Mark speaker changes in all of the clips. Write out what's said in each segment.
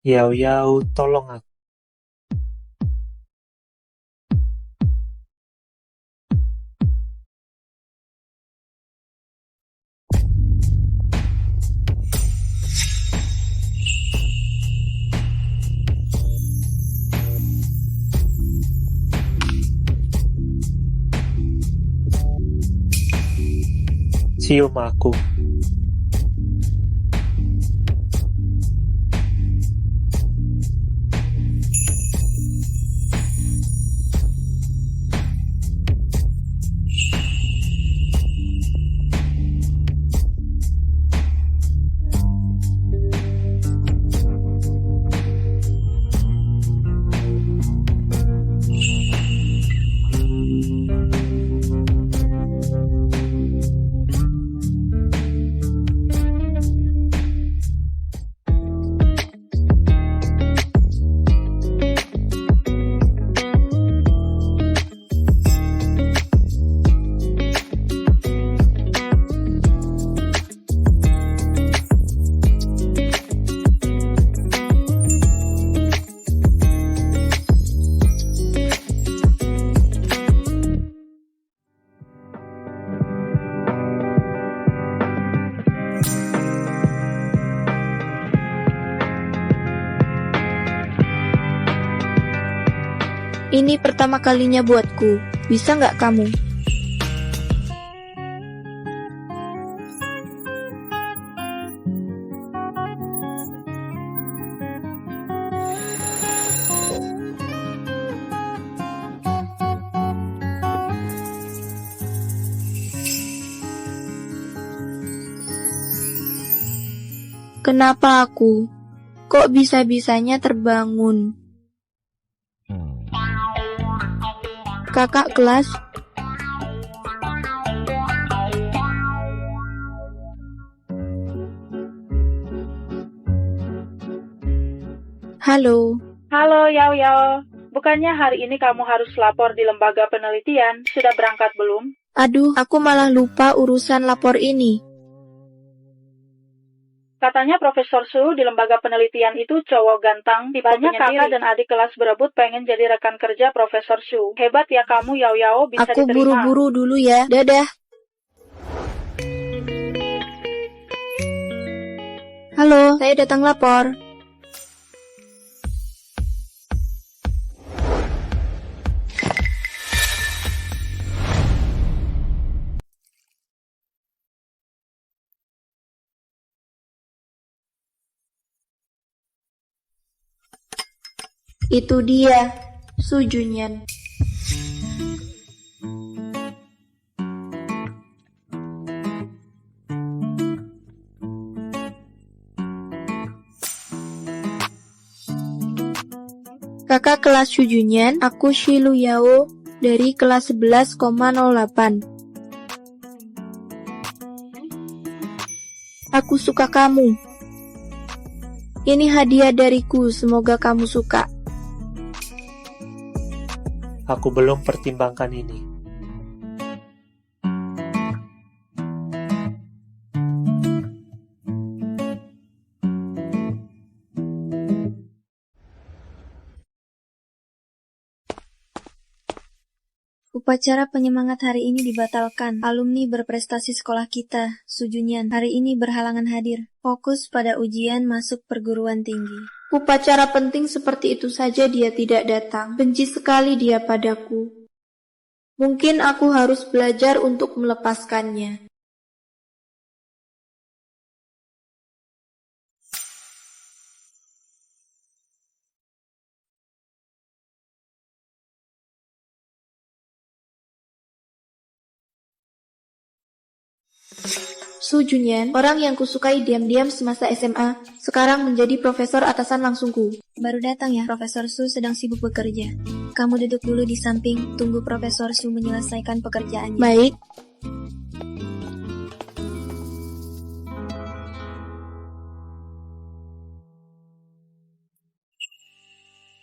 Speaker 1: Yao Yao, tolong aku. Cium aku.
Speaker 2: Ini pertama kalinya buatku. Bisa nggak kamu? Kenapa aku? Kok bisa-bisanya terbangun? Kakak kelas, halo.
Speaker 3: Halo Yao Yao, bukannya hari ini kamu harus lapor di lembaga penelitian? Sudah berangkat belum?
Speaker 2: Aduh, aku malah lupa urusan lapor ini.
Speaker 3: Katanya Profesor Su di lembaga penelitian itu cowok gantang, banyak kakak dan adik kelas berebut pengen jadi rekan kerja Profesor Su. Hebat ya kamu Yao Yao, bisa
Speaker 2: Aku
Speaker 3: diterima.
Speaker 2: buru-buru dulu ya. Dadah. Halo, saya datang lapor. Itu dia, Su Junyan. Kakak kelas Su Junyan, aku Shilu Yao dari kelas 11,08. Aku suka kamu. Ini hadiah dariku, semoga kamu suka.
Speaker 1: Aku belum pertimbangkan ini.
Speaker 2: Upacara penyemangat hari ini dibatalkan. Alumni berprestasi sekolah kita, Su Junyan, hari ini berhalangan hadir. Fokus pada ujian masuk perguruan tinggi. Upacara penting seperti itu saja dia tidak datang. Benci sekali dia padaku. Mungkin aku harus belajar untuk melepaskannya. Su Junyan, orang yang kusukai diam-diam semasa SMA, sekarang menjadi profesor atasan langsungku. Baru datang ya, Profesor Su sedang sibuk bekerja. Kamu duduk dulu di samping, tunggu Profesor Su menyelesaikan pekerjaannya. Baik.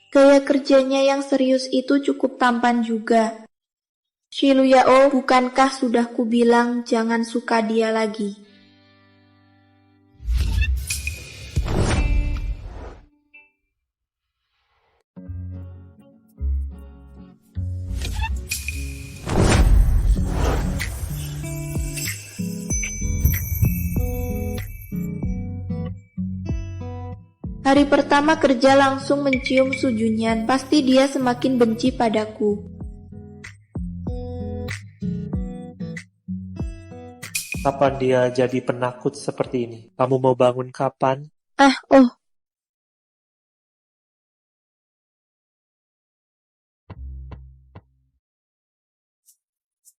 Speaker 2: Gaya kerjanya yang serius itu cukup tampan juga. Shilu Yao, bukankah sudah kubilang jangan suka dia lagi? Hari pertama kerja langsung mencium Su Junyan. Pasti dia semakin benci padaku.
Speaker 1: Kapan dia jadi penakut seperti ini? Kamu mau bangun kapan?
Speaker 2: Oh,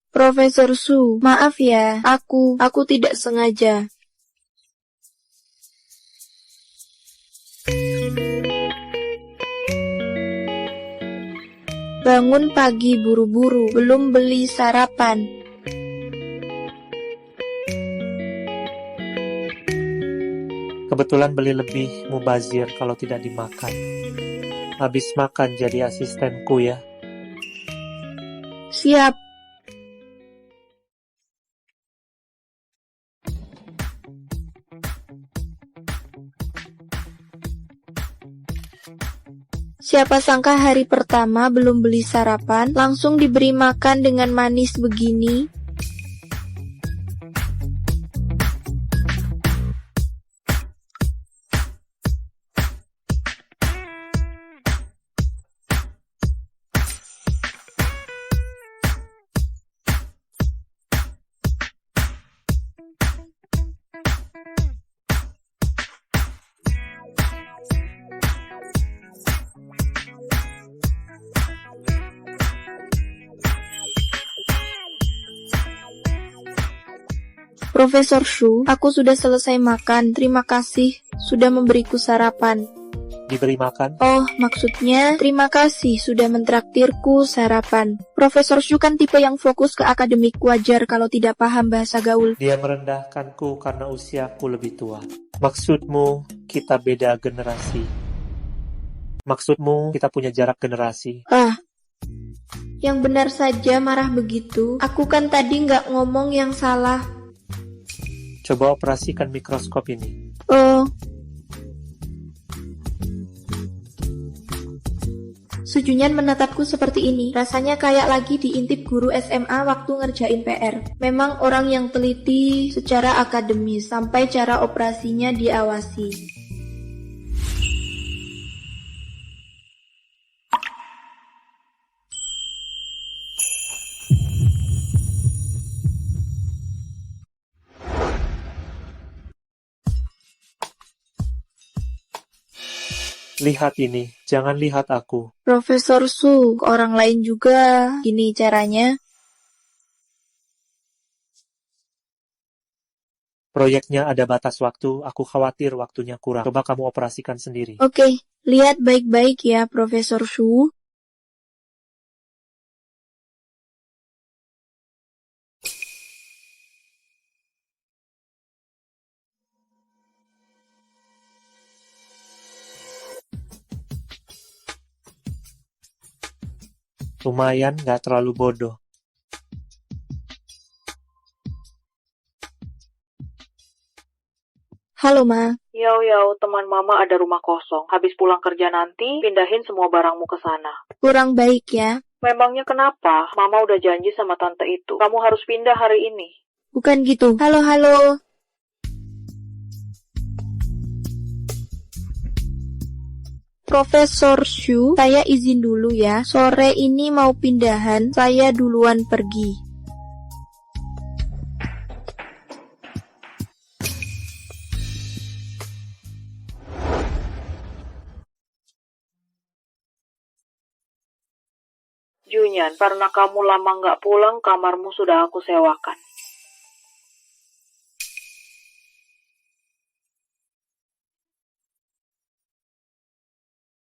Speaker 2: Profesor Su, maaf ya, aku tidak sengaja. Bangun pagi buru-buru, belum beli sarapan.
Speaker 1: Kebetulan beli lebih mubazir kalau tidak dimakan. Habis makan jadi asistenku ya.
Speaker 2: Siap. Siapa sangka hari pertama belum beli sarapan, langsung diberi makan dengan manis begini. Profesor Shu, aku sudah selesai makan. Terima kasih sudah memberiku sarapan.
Speaker 1: Diberi makan?
Speaker 2: Oh, maksudnya terima kasih sudah mentraktirku sarapan. Profesor Shu kan tipe yang fokus ke akademik, wajar kalau tidak paham bahasa gaul.
Speaker 1: Dia merendahkanku karena usiaku lebih tua. Maksudmu kita beda generasi? Maksudmu kita punya jarak generasi?
Speaker 2: Yang benar saja marah begitu. Aku kan tadi nggak ngomong yang salah.
Speaker 1: Coba operasikan mikroskop ini.
Speaker 2: Su Junyan menatapku seperti ini. Rasanya kayak lagi diintip guru SMA waktu ngerjain PR. Memang orang yang teliti secara akademis, sampai cara operasinya diawasi.
Speaker 1: Lihat ini, jangan lihat aku.
Speaker 2: Profesor Su, ke orang lain juga. Gini caranya.
Speaker 1: Proyeknya ada batas waktu, aku khawatir waktunya kurang. Coba kamu operasikan sendiri.
Speaker 2: Oke, lihat baik-baik ya, Profesor Su.
Speaker 1: Lumayan, nggak terlalu bodoh.
Speaker 2: Halo, Ma.
Speaker 3: Yo, teman mama ada rumah kosong. Habis pulang kerja nanti, pindahin semua barangmu ke sana.
Speaker 2: Kurang baik ya.
Speaker 3: Memangnya kenapa? Mama udah janji sama tante itu. Kamu harus pindah hari ini.
Speaker 2: Bukan gitu. Halo. Profesor Shu, saya izin dulu ya. Sore ini mau pindahan, saya duluan pergi.
Speaker 3: Junyan, karena kamu lama nggak pulang, kamarmu sudah aku sewakan.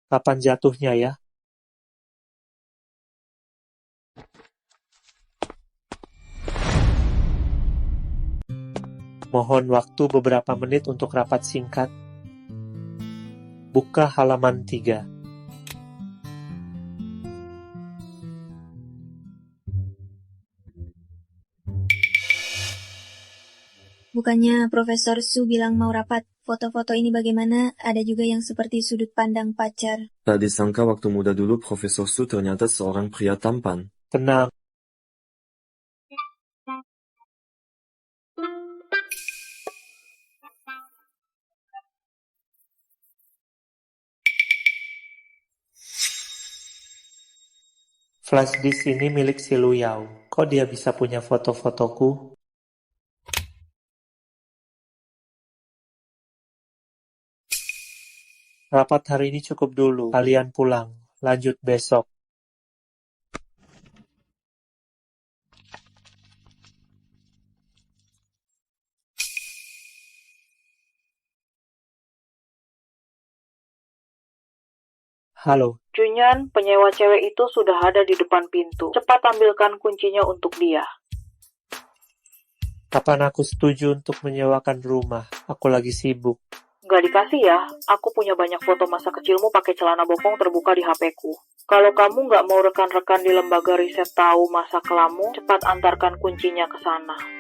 Speaker 1: Kapan jatuhnya ya? Mohon waktu beberapa menit untuk rapat singkat. Buka halaman 3.
Speaker 2: Bukannya Profesor Su bilang mau rapat. Foto-foto ini bagaimana? Ada juga yang seperti sudut pandang pacar.
Speaker 4: Tak disangka waktu muda dulu Profesor Su ternyata seorang pria tampan.
Speaker 1: Tenang, Flash disk ini milik si Luyao. Kok dia bisa punya foto-fotoku? Rapat hari ini cukup dulu. Kalian pulang. Lanjut besok. Halo,
Speaker 3: Junyan, penyewa cewek itu sudah ada di depan pintu. Cepat ambilkan kuncinya untuk dia.
Speaker 1: kapan aku setuju untuk menyewakan rumah? Aku lagi sibuk.
Speaker 3: Gak dikasih ya, aku punya banyak foto masa kecilmu pakai celana bokong terbuka di HP-ku. Kalau kamu gak mau rekan-rekan di lembaga riset tahu masa kelamu, cepat antarkan kuncinya ke sana.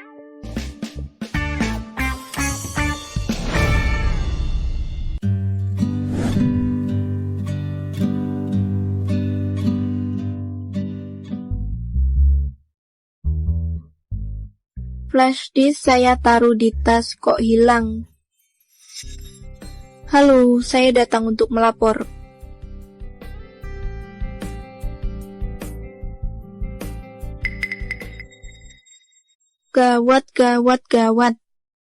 Speaker 2: Flash disk saya taruh di tas, kok hilang? Halo, saya datang untuk melapor. Gawat, gawat, gawat.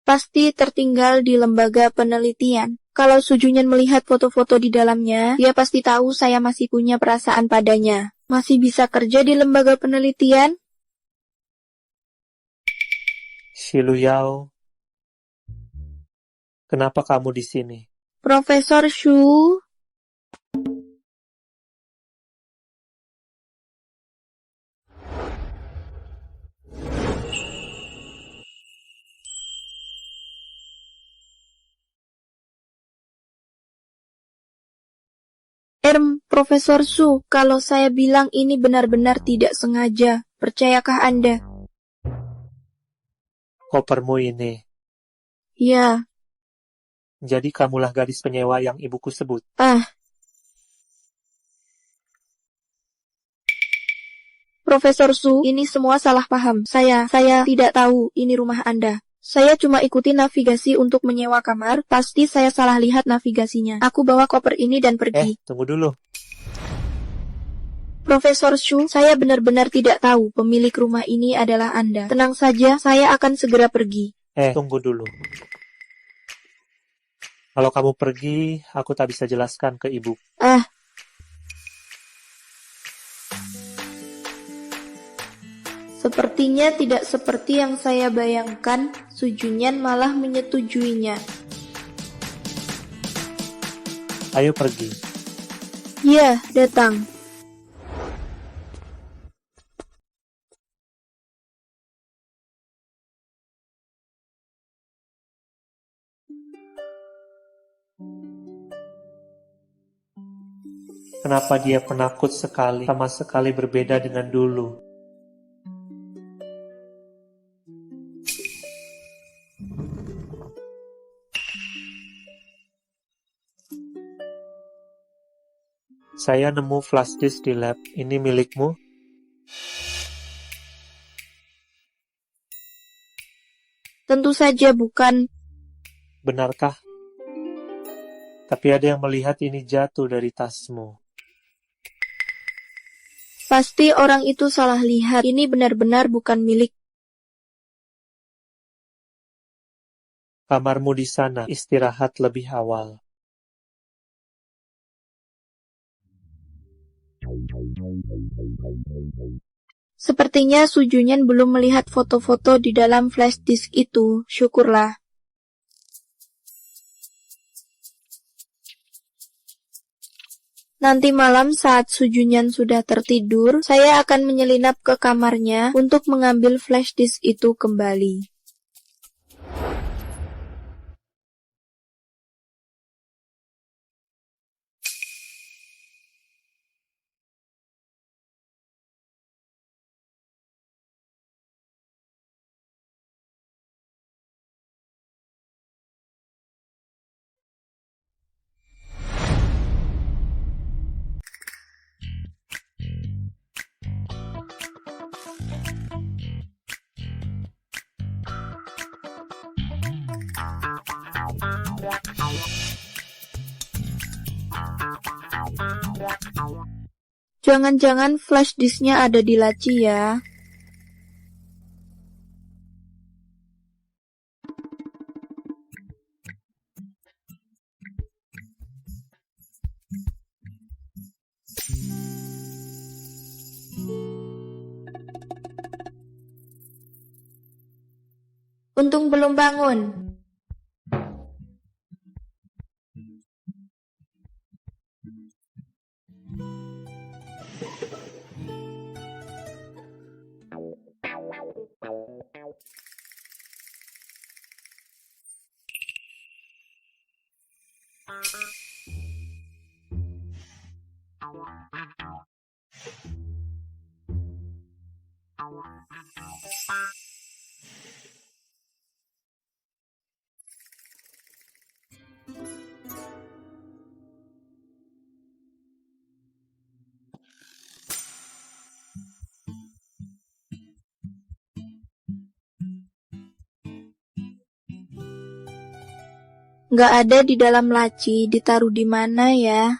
Speaker 2: Pasti tertinggal di lembaga penelitian. Kalau Sujunyan melihat foto-foto di dalamnya, dia pasti tahu saya masih punya perasaan padanya. Masih bisa kerja di lembaga penelitian?
Speaker 1: Si Luyao, kenapa kamu di sini?
Speaker 2: Profesor Shu, Profesor Su, kalau saya bilang ini benar-benar tidak sengaja, percayakah Anda?
Speaker 1: Kopermu ini.
Speaker 2: Ya,
Speaker 1: Jadi kamulah gadis penyewa yang ibuku sebut.
Speaker 2: Profesor Su, ini semua salah paham. Saya tidak tahu ini rumah Anda. Saya cuma ikuti navigasi untuk menyewa kamar, pasti saya salah lihat navigasinya. Aku bawa koper ini dan pergi.
Speaker 1: Tunggu dulu.
Speaker 2: Profesor Shu, saya benar-benar tidak tahu pemilik rumah ini adalah Anda. Tenang saja, saya akan segera pergi.
Speaker 1: Tunggu dulu. Kalau kamu pergi, aku tak bisa jelaskan ke ibu.
Speaker 2: Sepertinya tidak seperti yang saya bayangkan, Sujunyan malah menyetujuinya.
Speaker 1: Ayo pergi.
Speaker 2: Ya, datang.
Speaker 1: Kenapa dia penakut sekali, sama sekali berbeda dengan dulu. Saya nemu flash disk di lab. Ini milikmu?
Speaker 2: Tentu saja bukan.
Speaker 1: Benarkah? Tapi ada yang melihat ini jatuh dari tasmu.
Speaker 2: Pasti orang itu salah lihat. Ini benar-benar bukan milik.
Speaker 1: Kamarmu di sana, istirahat lebih awal.
Speaker 2: Sepertinya Sujunyan belum melihat foto-foto di dalam flash disk itu. Syukurlah. Nanti malam saat Sujunyan sudah tertidur, saya akan menyelinap ke kamarnya untuk mengambil flash disk itu kembali. Jangan-jangan flash disknya ada di laci ya. Untung belum bangun. Nggak ada di dalam laci, ditaruh di mana ya?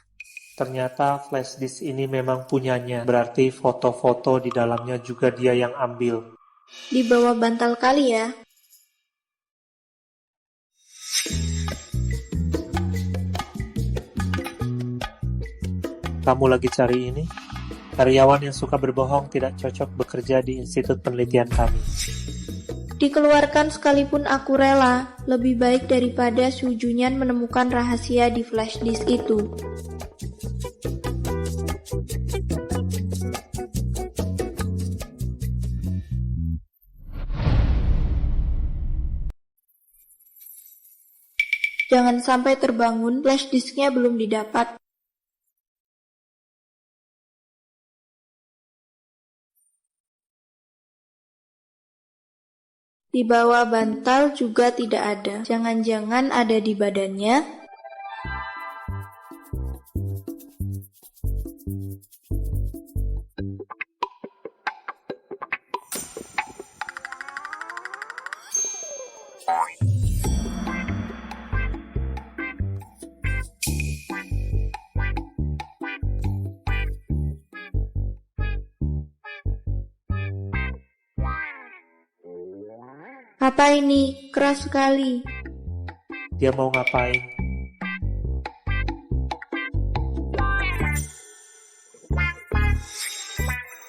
Speaker 1: Ternyata flash disk ini memang punyanya, berarti foto-foto di dalamnya juga dia yang ambil.
Speaker 2: Di bawah bantal kali ya?
Speaker 1: Kamu lagi cari ini? Karyawan yang suka berbohong tidak cocok bekerja di institut penelitian kami.
Speaker 2: Dikeluarkan sekalipun aku rela, lebih baik daripada Su Junyan menemukan rahasia di flash disk itu. Jangan sampai terbangun, flash disknya belum didapat. Di bawah bantal juga tidak ada. Jangan-jangan ada di badannya? Apa ini? Keras sekali.
Speaker 1: Dia mau ngapain?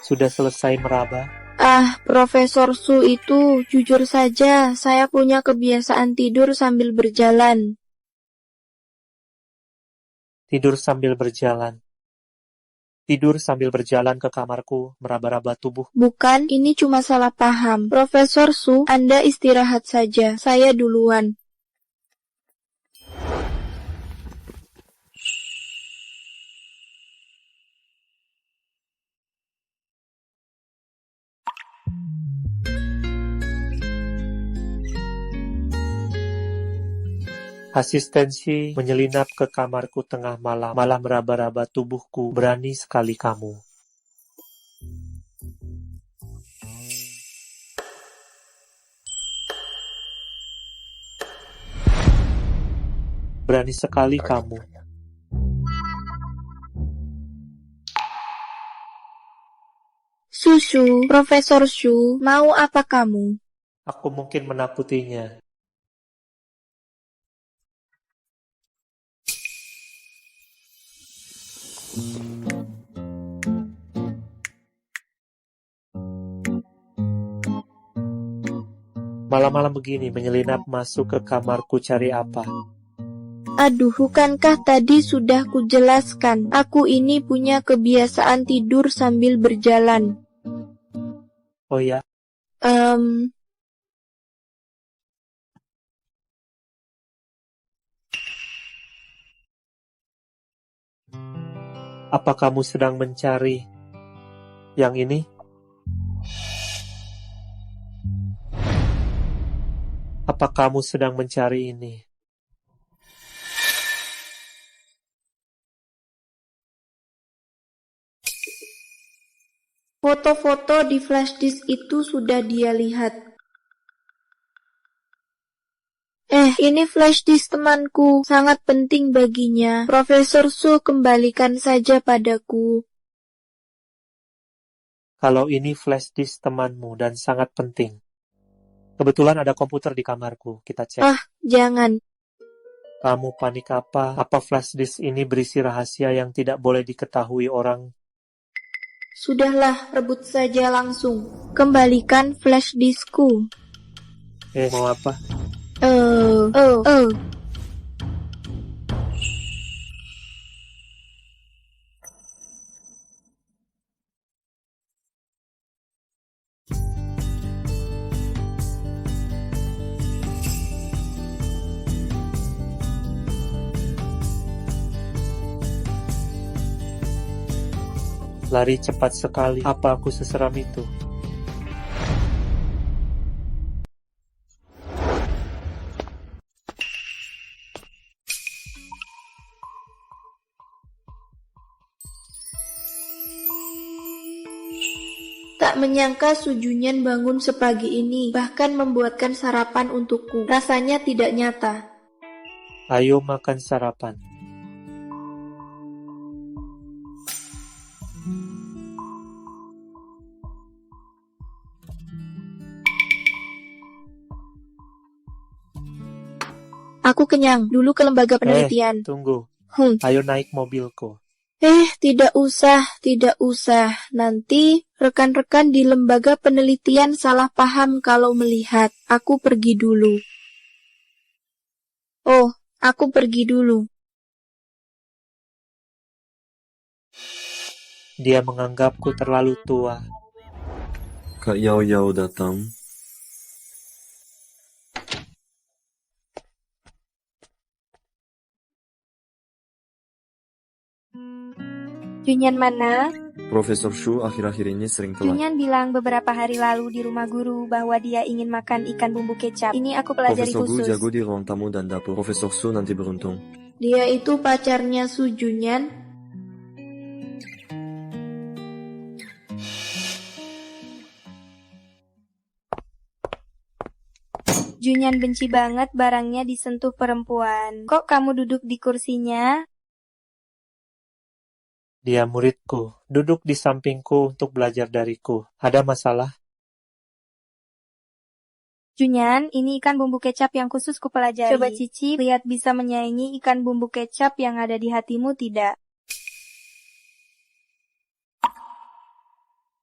Speaker 1: Sudah selesai meraba?
Speaker 2: Profesor Su itu, jujur saja, saya punya kebiasaan tidur sambil berjalan.
Speaker 1: Tidur sambil berjalan. Tidur sambil berjalan ke kamarku, meraba-raba tubuh.
Speaker 2: Bukan, ini cuma salah paham. Profesor Su, Anda istirahat saja. Saya duluan.
Speaker 1: Asistensi menyelinap ke kamarku tengah malam, malah meraba-raba tubuhku. Berani sekali kamu. Berani sekali kamu.
Speaker 2: Susu, Profesor Su, mau apa kamu?
Speaker 1: Aku mungkin menakutinya. Malam-malam begini menyelinap masuk ke kamarku cari apa?
Speaker 2: Aduh, bukankah tadi sudah kujelaskan, aku ini punya kebiasaan tidur sambil berjalan.
Speaker 1: Oh ya, apa kamu sedang mencari yang ini? Apa kamu sedang mencari ini?
Speaker 2: Foto-foto di flash disk itu sudah dia lihat. Ini flash disk temanku, sangat penting baginya. Profesor Su, kembalikan saja padaku.
Speaker 1: Kalau ini flash disk temanmu dan sangat penting. Kebetulan ada komputer di kamarku, kita cek.
Speaker 2: Jangan.
Speaker 1: Kamu panik apa? Apa flash disk ini berisi rahasia yang tidak boleh diketahui orang?
Speaker 2: Sudahlah, rebut saja langsung. Kembalikan flash diskku.
Speaker 1: Mau apa? Lari cepat sekali. Apa aku seseram itu?
Speaker 2: Tak menyangka Sujunyan bangun sepagi ini, bahkan membuatkan sarapan untukku. Rasanya tidak nyata.
Speaker 1: Ayo makan sarapan.
Speaker 2: Aku kenyang. Dulu ke lembaga penelitian.
Speaker 1: Tunggu. Ayo naik mobilku.
Speaker 2: Tidak usah. Nanti rekan-rekan di lembaga penelitian salah paham kalau melihat. Aku pergi dulu. Aku pergi dulu.
Speaker 1: Dia menganggapku terlalu tua.
Speaker 4: Kak Yao Yao datang.
Speaker 5: Junyan mana?
Speaker 4: Profesor Shu akhir-akhir ini sering telat.
Speaker 5: Junyan bilang beberapa hari lalu di rumah guru bahwa dia ingin makan ikan bumbu kecap. Ini aku pelajari
Speaker 4: Profesor Gu
Speaker 5: khusus.
Speaker 4: jago di ruang tamu dan dapur. Profesor Su nanti beruntung.
Speaker 2: Dia itu pacarnya Sujunyan.
Speaker 5: Junyan benci banget barangnya disentuh perempuan. Kok kamu duduk di kursinya?
Speaker 1: Dia muridku. Duduk di sampingku untuk belajar dariku. Ada masalah?
Speaker 5: Junyan, ini ikan bumbu kecap yang khusus kupelajari. Coba cicip, lihat bisa menyaingi ikan bumbu kecap yang ada di hatimu tidak?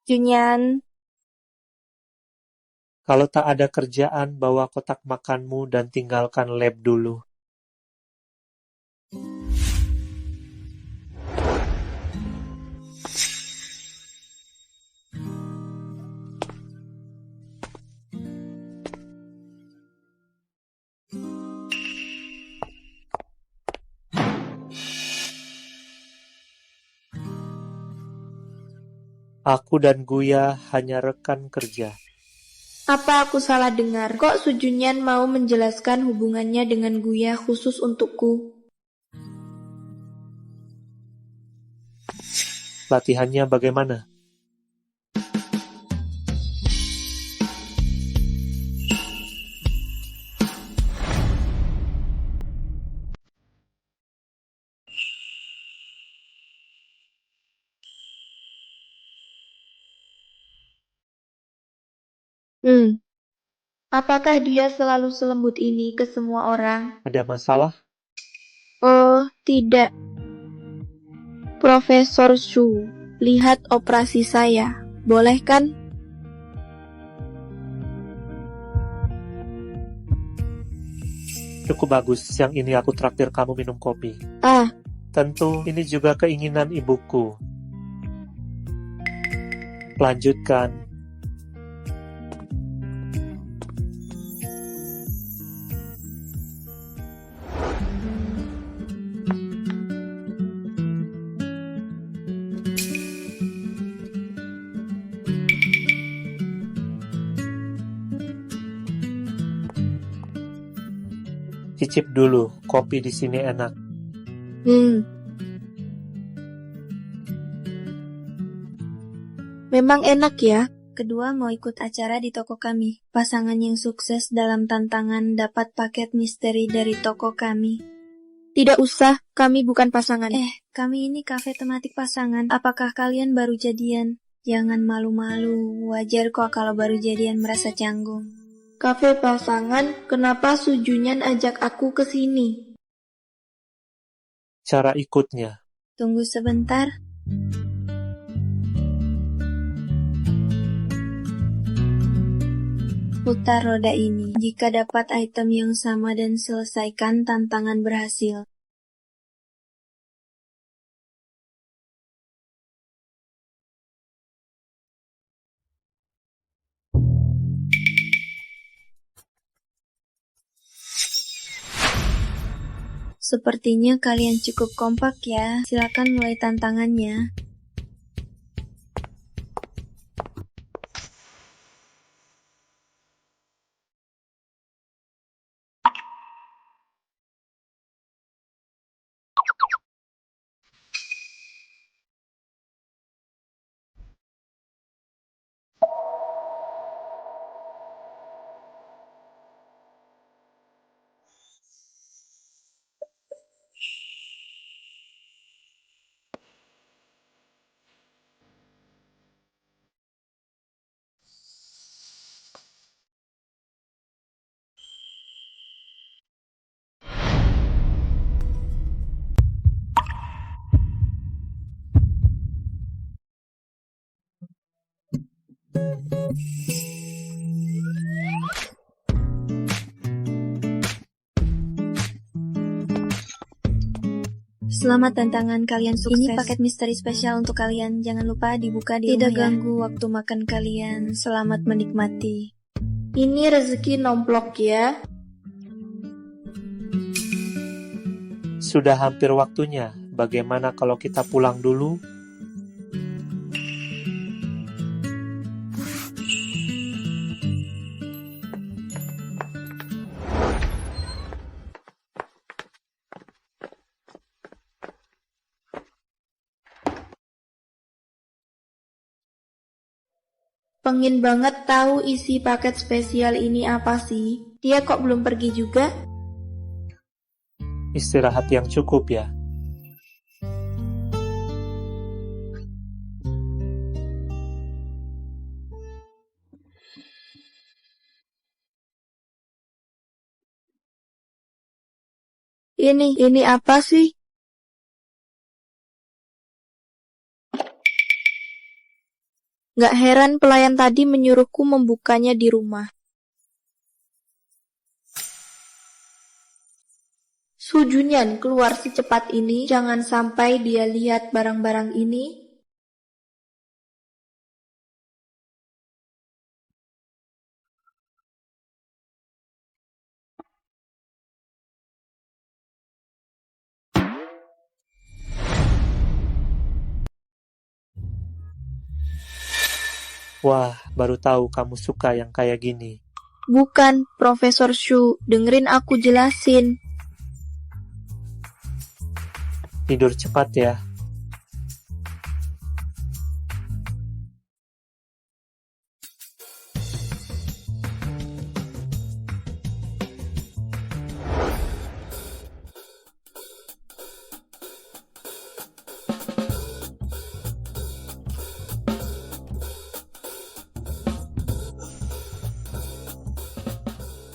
Speaker 5: Junyan,
Speaker 1: Kalau tak ada kerjaan, bawa kotak makanmu dan tinggalkan lab dulu. Aku dan Guya hanya rekan kerja.
Speaker 2: Apa aku salah dengar? Kok Sujunyan mau menjelaskan hubungannya dengan Guya khusus untukku?
Speaker 1: Latihannya bagaimana?
Speaker 2: Apakah dia selalu selembut ini ke semua orang?
Speaker 1: Ada masalah?
Speaker 2: Oh, tidak. Profesor Shu, lihat operasi saya. Boleh kan?
Speaker 1: Cukup bagus. Siang ini aku traktir kamu minum kopi. Tentu, ini juga keinginan ibuku. Lanjutkan. Cicip dulu, kopi di sini enak.
Speaker 2: Memang enak ya.
Speaker 5: kedua mau ikut acara di toko kami. Pasangan yang sukses dalam tantangan dapat paket misteri dari toko kami.
Speaker 2: Tidak usah, kami bukan pasangan.
Speaker 5: Kami ini kafe tematik pasangan. Apakah kalian baru jadian?
Speaker 2: Jangan malu-malu, wajar kok kalau baru jadian merasa canggung.
Speaker 6: Kafe pasangan, kenapa Sujunyan ajak aku ke sini?
Speaker 1: Cara ikutnya.
Speaker 2: Tunggu sebentar. Putar roda ini. Jika dapat item yang sama dan selesaikan tantangan berhasil. Sepertinya kalian cukup kompak ya. Silakan mulai tantangannya. Selamat tantangan kalian sukses. Ini paket misteri spesial untuk kalian. Jangan lupa dibuka di rumah ya. Tidak ganggu waktu makan kalian. Selamat menikmati.
Speaker 6: Ini rezeki nomplok ya.
Speaker 1: Sudah hampir waktunya. Bagaimana kalau kita pulang dulu?
Speaker 6: Pengen banget tahu isi paket spesial ini apa sih? Dia kok belum pergi juga?
Speaker 1: Istirahat yang cukup ya.
Speaker 6: Ini apa sih? Gak heran pelayan tadi menyuruhku membukanya di rumah. Sujunyan, keluar secepat ini. Jangan sampai dia lihat barang-barang ini.
Speaker 1: Wah, baru tahu kamu suka yang kayak gini.
Speaker 6: Bukan, Profesor Shu. Dengerin aku jelasin.
Speaker 1: Tidur cepat ya.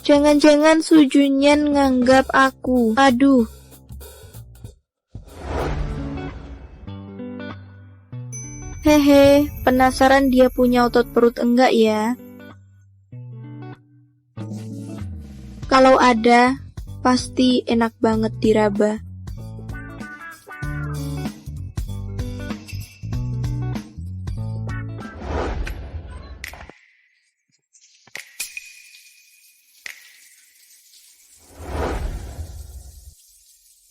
Speaker 6: Jangan-jangan Sujunyan nganggap aku. Aduh. Hehe, penasaran dia punya otot perut enggak ya? Kalau ada, pasti enak banget diraba.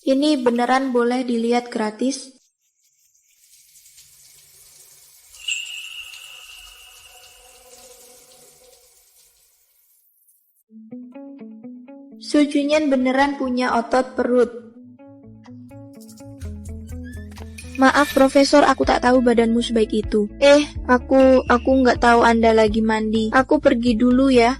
Speaker 6: Ini beneran boleh dilihat gratis? Sujunyan beneran punya otot perut. Maaf Profesor, aku tak tahu badanmu sebaik itu. Aku nggak tahu Anda lagi mandi. Aku pergi dulu ya.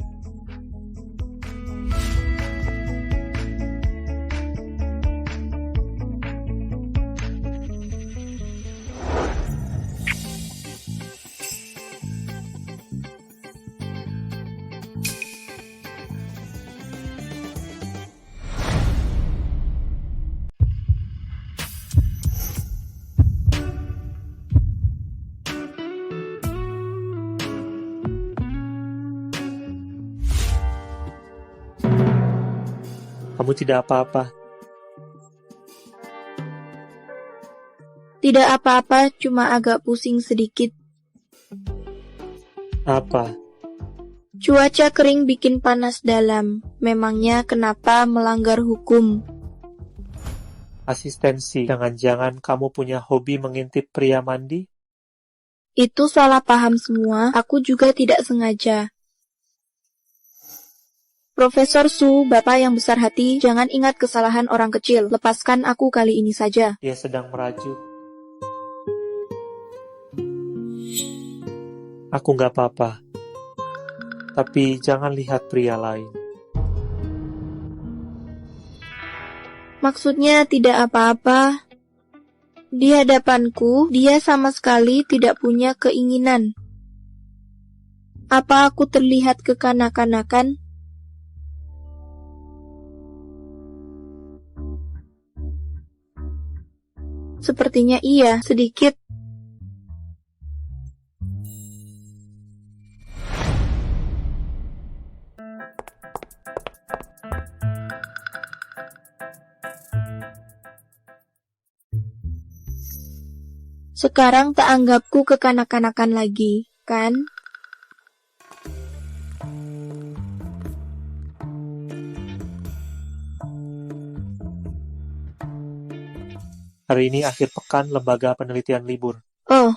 Speaker 1: Kamu tidak apa-apa.
Speaker 6: Tidak apa-apa, cuma agak pusing sedikit.
Speaker 1: Apa?
Speaker 6: Cuaca kering bikin panas dalam. Memangnya kenapa melanggar hukum?
Speaker 1: Asistensi. Jangan-jangan kamu punya hobi mengintip pria mandi?
Speaker 6: Itu salah paham semua, aku juga tidak sengaja. Profesor Su, Bapak yang besar hati, jangan ingat kesalahan orang kecil. Lepaskan aku kali ini saja.
Speaker 1: Dia sedang merajut. Aku nggak apa-apa. Tapi jangan lihat pria lain.
Speaker 6: Maksudnya tidak apa-apa. Di hadapanku, dia sama sekali tidak punya keinginan. Apa aku terlihat kekanak-kanakan? Sepertinya iya, sedikit. Sekarang tak anggapku kekanak-kanakan lagi, kan?
Speaker 1: Hari ini akhir pekan lembaga penelitian libur.
Speaker 6: Oh.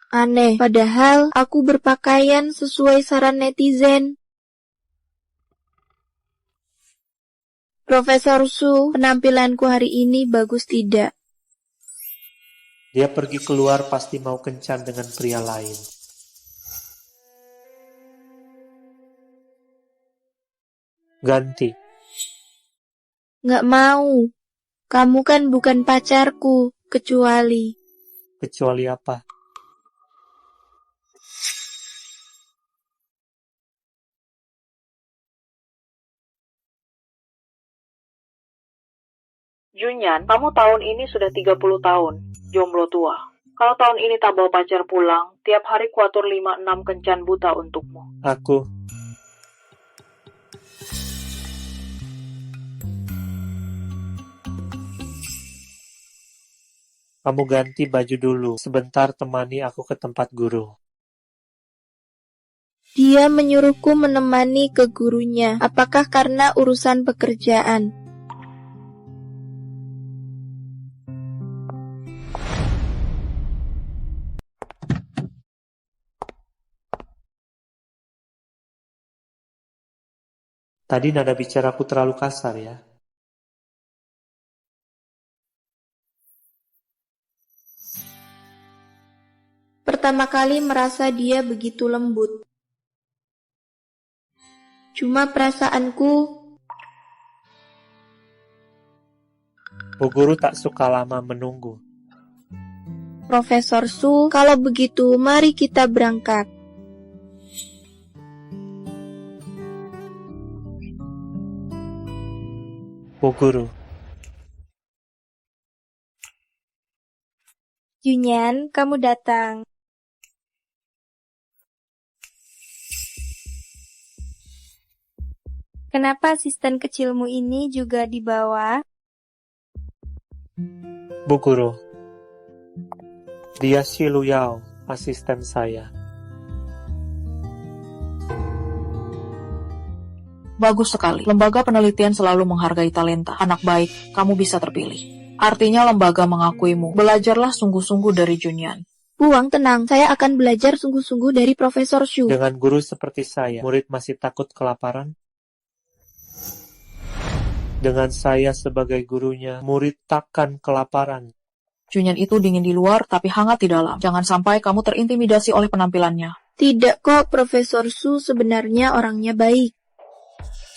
Speaker 6: Aneh, padahal aku berpakaian sesuai saran netizen. Profesor Su, penampilanku hari ini bagus tidak?
Speaker 1: Dia pergi keluar pasti mau kencan dengan pria lain. Ganti.
Speaker 6: Nggak mau. Kamu kan bukan pacarku, kecuali...
Speaker 1: Kecuali apa?
Speaker 3: Junyan, kamu tahun ini sudah 30 tahun, jomblo tua. Kalau tahun ini tak bawa pacar pulang, tiap hari kuatur 5-6 kencan buta untukmu.
Speaker 1: Aku. Kamu ganti baju dulu. Sebentar temani aku ke tempat guru.
Speaker 6: Dia menyuruhku menemani ke gurunya. Apakah karena urusan pekerjaan?
Speaker 1: Tadi nada bicaraku terlalu kasar ya.
Speaker 6: Pertama kali merasa dia begitu lembut. Cuma perasaanku,
Speaker 1: Bu guru tak suka lama menunggu.
Speaker 6: Profesor Su, kalau begitu mari kita berangkat.
Speaker 1: Bu guru.
Speaker 5: Junyan, kamu datang. Kenapa asisten kecilmu ini juga dibawa?
Speaker 1: Bu guru. Dia Shi Luyao, asisten saya.
Speaker 3: Bagus sekali. Lembaga penelitian selalu menghargai talenta. Anak baik, kamu bisa terpilih. Artinya lembaga mengakuimu. Belajarlah sungguh-sungguh dari Junyan.
Speaker 6: Buang, tenang, saya akan belajar sungguh-sungguh dari Profesor Shu.
Speaker 1: Dengan guru seperti saya, murid masih takut kelaparan? Dengan saya sebagai gurunya, murid takkan kelaparan.
Speaker 3: Junyan itu dingin di luar, tapi hangat di dalam. Jangan sampai kamu terintimidasi oleh penampilannya.
Speaker 6: Tidak kok, Profesor Su sebenarnya orangnya baik.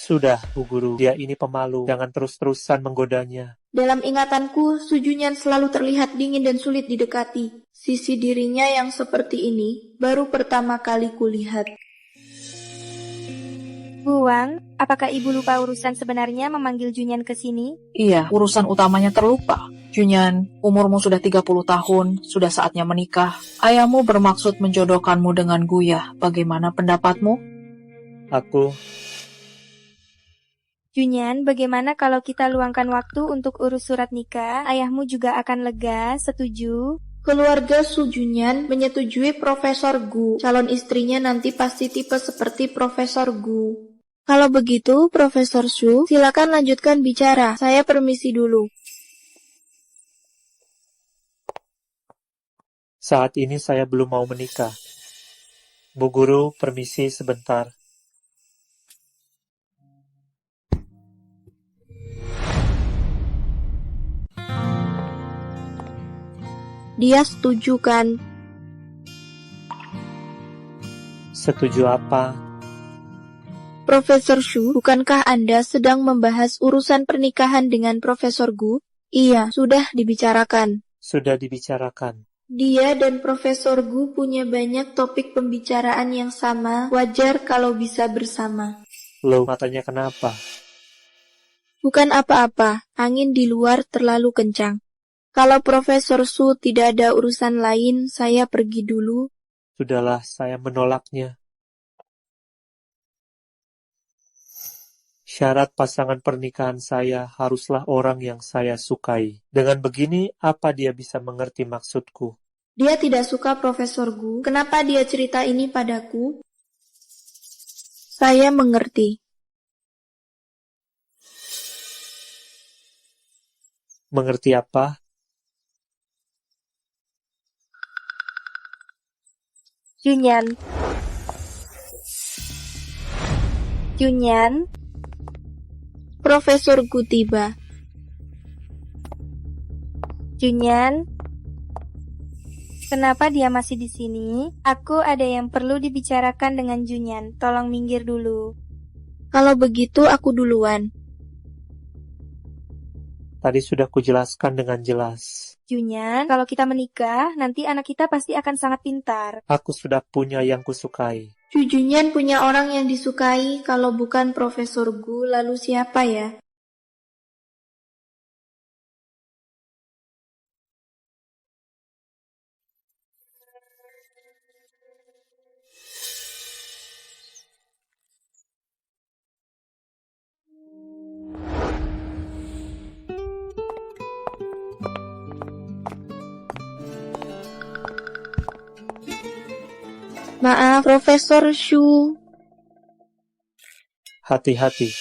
Speaker 1: Sudah, Bu Guru, dia ini pemalu. Jangan terus-terusan menggodanya.
Speaker 6: Dalam ingatanku, Su Junyan selalu terlihat dingin dan sulit didekati. Sisi dirinya yang seperti ini baru pertama kali kulihat.
Speaker 5: Buang, apakah ibu lupa urusan sebenarnya memanggil Junyan ke sini?
Speaker 3: Iya, urusan utamanya terlupa. Junyan, umurmu sudah 30 tahun, sudah saatnya menikah. Ayahmu bermaksud menjodohkanmu dengan Guya. Bagaimana pendapatmu?
Speaker 1: Aku
Speaker 5: Junyan, bagaimana kalau kita luangkan waktu untuk urus surat nikah? Ayahmu juga akan lega, setuju?
Speaker 6: Keluarga Su Junyan menyetujui Profesor Gu. Calon istrinya nanti pasti tipe seperti Profesor Gu. Kalau begitu, Profesor Su, silakan lanjutkan bicara. Saya permisi dulu.
Speaker 1: saat ini saya belum mau menikah. Bu Guru, permisi sebentar.
Speaker 6: Dia setuju kan?
Speaker 1: Setuju apa?
Speaker 6: Profesor Shu, bukankah Anda sedang membahas urusan pernikahan dengan Profesor Gu? Iya, sudah dibicarakan.
Speaker 1: Sudah dibicarakan.
Speaker 6: Dia dan Profesor Gu punya banyak topik pembicaraan yang sama, wajar kalau bisa bersama.
Speaker 1: Loh, matanya kenapa?
Speaker 6: Bukan apa-apa, angin di luar terlalu kencang. Kalau Profesor Su tidak ada urusan lain, saya pergi dulu.
Speaker 1: Sudahlah, saya menolaknya. Syarat pasangan pernikahan saya haruslah orang yang saya sukai. Dengan begini, apa dia bisa mengerti maksudku?
Speaker 6: Dia tidak suka Profesor Gu. Kenapa dia cerita ini padaku? Saya mengerti.
Speaker 1: Mengerti apa?
Speaker 5: Junyan. Junyan,
Speaker 6: Profesor Gu tiba.
Speaker 5: Junyan. Kenapa dia masih di sini? Aku ada yang perlu dibicarakan dengan Junyan. Tolong minggir dulu.
Speaker 6: Kalau begitu aku duluan.
Speaker 1: Tadi sudah kujelaskan dengan jelas.
Speaker 5: Junyan, kalau kita menikah, nanti anak kita pasti akan sangat pintar.
Speaker 1: Aku sudah punya yang kusukai.
Speaker 6: Junyan punya orang yang disukai, kalau bukan Profesor Gu, lalu siapa ya? Maaf, Profesor Shu.
Speaker 1: Hati-hati.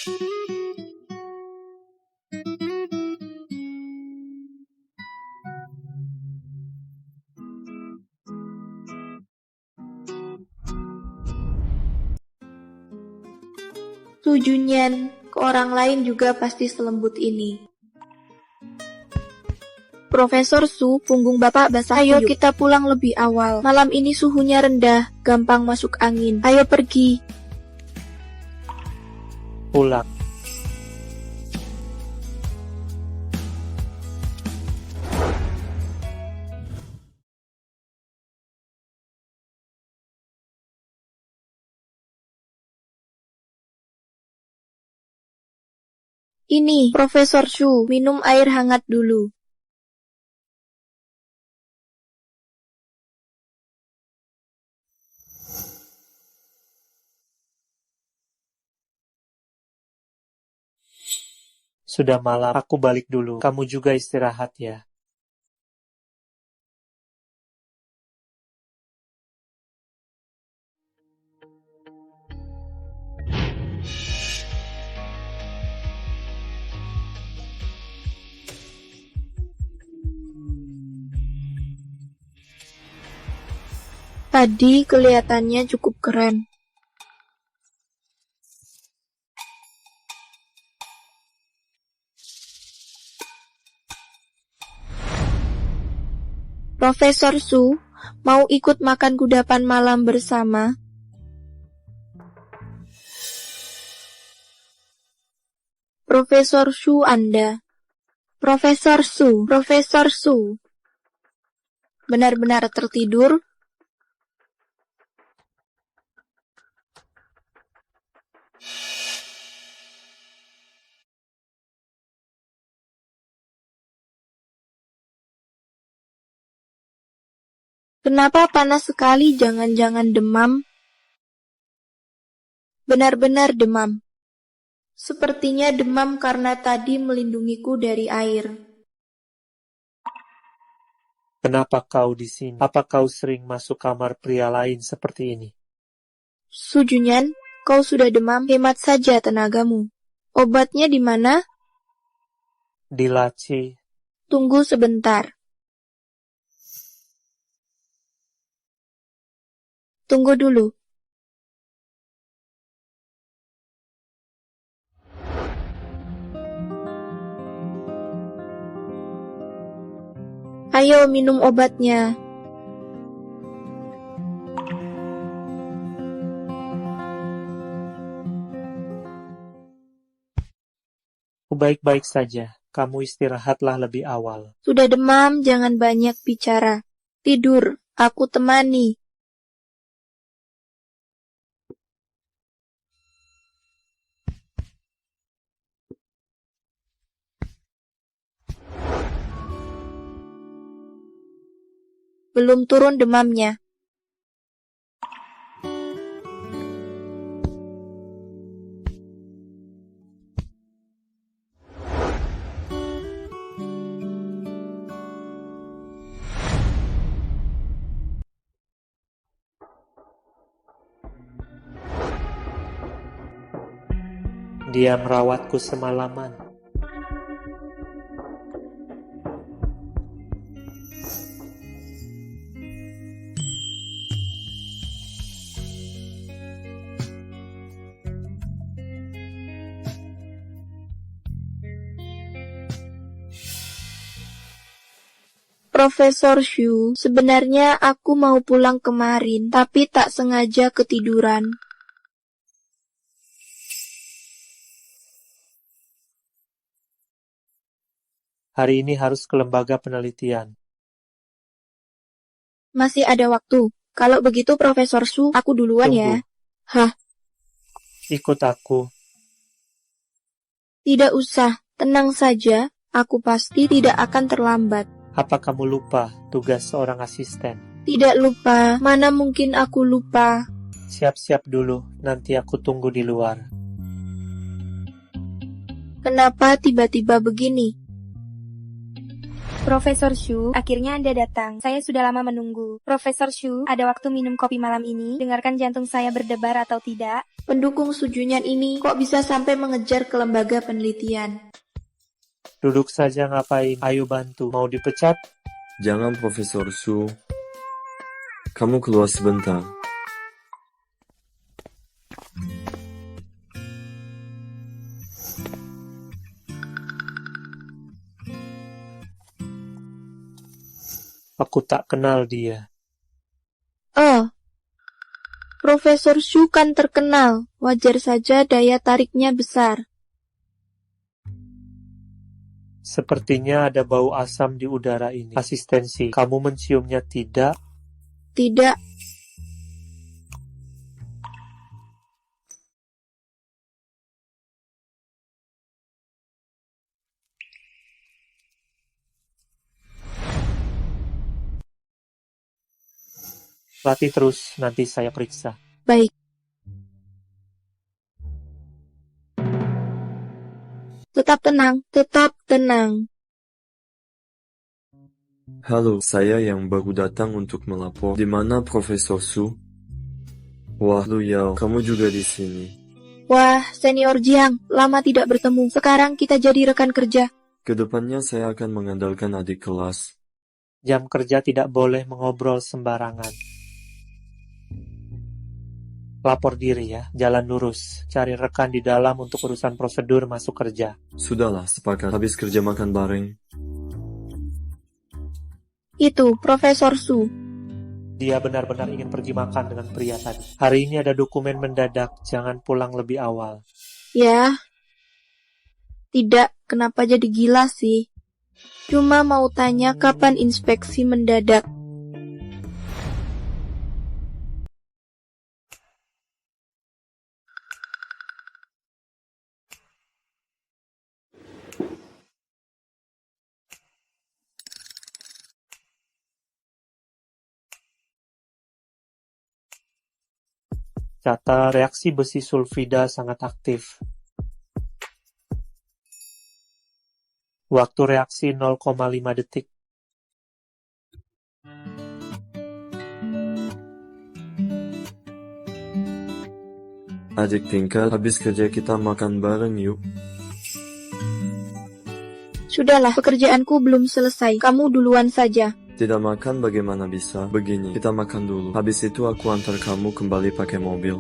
Speaker 6: Su Junyan, ke orang lain juga pasti selembut ini. Profesor Su, punggung Bapak basah. Ayo kita pulang lebih awal. Malam ini suhunya rendah, gampang masuk angin. Ayo pergi.
Speaker 1: Pulang.
Speaker 6: Ini, Profesor Shu, minum air hangat dulu.
Speaker 1: Sudah malam, aku balik dulu. Kamu juga istirahat ya.
Speaker 6: Tadi kelihatannya cukup keren. Profesor Su, mau ikut makan kudapan malam bersama? Profesor Su Anda. Profesor Su, Profesor Su. Benar-benar tertidur? Kenapa panas sekali? Jangan-jangan demam? Benar-benar demam. Sepertinya demam karena tadi melindungiku dari air.
Speaker 1: Kenapa kau di sini? Apa kau sering masuk kamar pria lain seperti ini?
Speaker 6: Su Junyan, kau sudah demam, hemat saja tenagamu. Obatnya di mana?
Speaker 1: Di laci,
Speaker 6: Tunggu sebentar. Tunggu dulu. Ayo minum obatnya.
Speaker 1: baik-baik saja. Kamu istirahatlah lebih awal.
Speaker 6: Sudah demam, jangan banyak bicara. Tidur, aku temani. Belum turun demamnya.
Speaker 1: Dia merawatku semalaman.
Speaker 6: Profesor Shu, sebenarnya aku mau pulang kemarin, tapi tak sengaja ketiduran.
Speaker 1: Hari ini harus ke lembaga penelitian.
Speaker 6: Masih ada waktu. Kalau begitu Profesor Shu, aku duluan
Speaker 1: Tunggu.
Speaker 6: ya. Hah,
Speaker 1: Ikut aku.
Speaker 6: tidak usah. Tenang saja, aku pasti tidak akan terlambat.
Speaker 1: Apa kamu lupa tugas seorang asisten?
Speaker 6: Tidak lupa, mana mungkin aku lupa.
Speaker 1: Siap-siap dulu, nanti aku tunggu di luar.
Speaker 6: Kenapa tiba-tiba begini?
Speaker 5: Profesor Shu, akhirnya Anda datang. Saya sudah lama menunggu. Profesor Shu, ada waktu minum kopi malam ini? Dengarkan jantung saya berdebar atau tidak?
Speaker 6: Pendukung Sujunyan ini kok bisa sampai mengejar ke lembaga penelitian?
Speaker 1: Duduk saja ngapain? Ayo bantu. Mau dipecat?
Speaker 4: Jangan Profesor Su. Kamu keluar sebentar.
Speaker 1: Aku tak kenal dia.
Speaker 6: Oh, Profesor Shu kan terkenal. Wajar saja daya tariknya besar.
Speaker 1: Sepertinya ada bau asam di udara ini. Asistensi, kamu menciumnya tidak?
Speaker 6: Tidak,
Speaker 1: Latih terus, nanti saya periksa.
Speaker 6: baik. Tetap tenang, tetap tenang.
Speaker 4: Halo, saya yang baru datang untuk melapor. Di mana Profesor Su? Wah, Lu Yao, kamu juga di sini.
Speaker 6: Wah, Senior Jiang, lama tidak bertemu. Sekarang kita jadi rekan kerja.
Speaker 4: Kedepannya saya akan mengandalkan adik kelas.
Speaker 1: Jam kerja tidak boleh mengobrol sembarangan. Lapor diri ya, jalan lurus. Cari rekan di dalam untuk urusan prosedur masuk kerja.
Speaker 4: Sudahlah, sepakat. Habis kerja makan bareng.
Speaker 6: Itu, Profesor Su.
Speaker 1: Dia benar-benar ingin pergi makan dengan pria tadi. Hari ini ada dokumen mendadak, jangan pulang lebih awal.
Speaker 6: Ya, tidak, kenapa jadi gila sih? Cuma mau tanya kapan inspeksi mendadak.
Speaker 1: Catat reaksi besi sulfida sangat aktif. Waktu reaksi 0,5 detik.
Speaker 4: Adik tingkat, habis kerja kita makan bareng yuk.
Speaker 6: Sudahlah, pekerjaanku belum selesai. Kamu duluan saja.
Speaker 4: Tidak makan bagaimana bisa? Begini, kita makan dulu. Habis itu aku antar kamu kembali pakai mobil.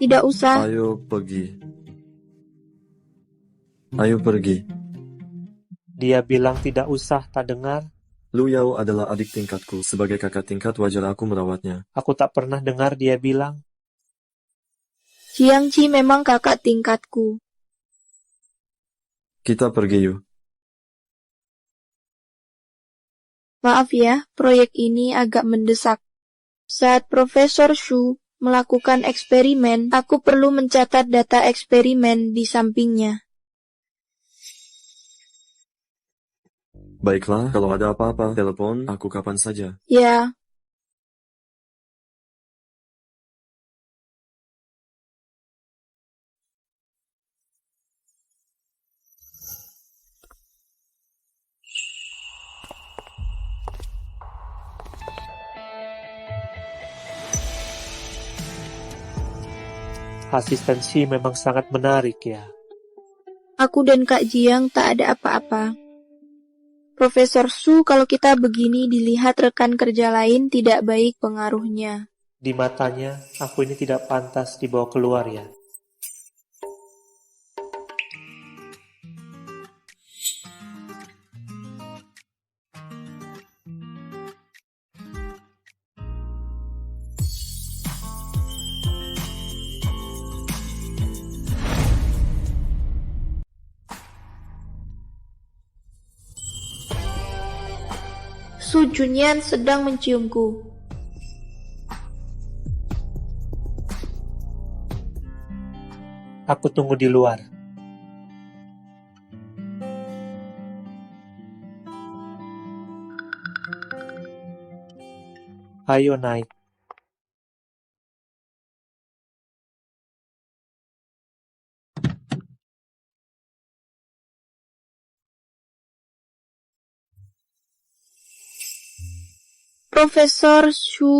Speaker 6: Tidak usah.
Speaker 4: Ayo pergi. Ayo pergi.
Speaker 1: Dia bilang tidak usah, tak dengar.
Speaker 4: Lu Yao adalah adik tingkatku. Sebagai kakak tingkat wajar aku merawatnya.
Speaker 1: Aku tak pernah dengar dia bilang.
Speaker 6: Jiang Qi memang kakak tingkatku.
Speaker 4: Kita pergi yuk.
Speaker 6: Maaf ya, proyek ini agak mendesak. Saat Profesor Shu melakukan eksperimen, aku perlu mencatat data eksperimen di sampingnya.
Speaker 4: Baiklah, kalau ada apa-apa, telepon aku kapan saja.
Speaker 6: Ya,
Speaker 1: Asistensi memang sangat menarik ya.
Speaker 6: aku dan Kak Jiang tak ada apa-apa. Profesor Su, kalau kita begini dilihat rekan kerja lain tidak baik pengaruhnya.
Speaker 1: Di matanya, aku ini tidak pantas dibawa keluar ya.
Speaker 6: Su Junyan sedang menciumku.
Speaker 1: Aku tunggu di luar. Ayo naik.
Speaker 6: Profesor Shu,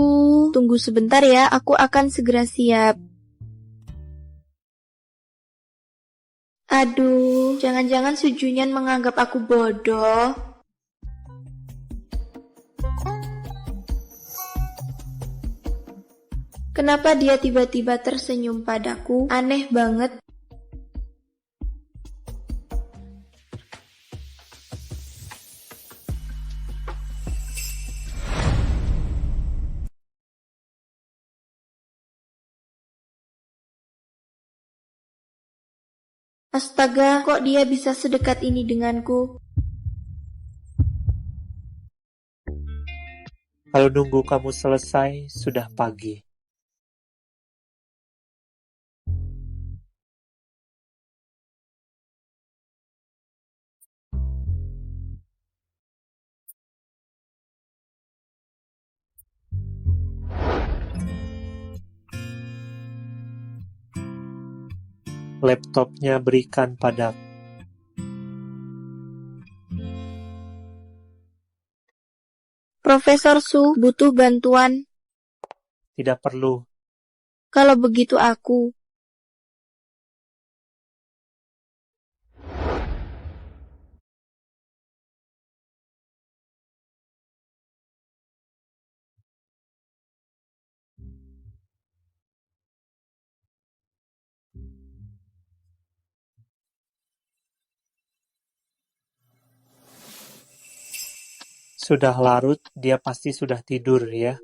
Speaker 6: tunggu sebentar ya, aku akan segera siap. Aduh, jangan-jangan Su Junyan menganggap aku bodoh. Kenapa dia tiba-tiba tersenyum padaku? Aneh banget. Astaga, kok dia bisa sedekat ini denganku?
Speaker 1: Kalau nunggu kamu selesai, sudah pagi. Laptopnya berikan padaku.
Speaker 6: Profesor Su butuh bantuan.
Speaker 1: Tidak perlu.
Speaker 6: Kalau begitu aku.
Speaker 1: Sudah larut, dia pasti sudah tidur ya.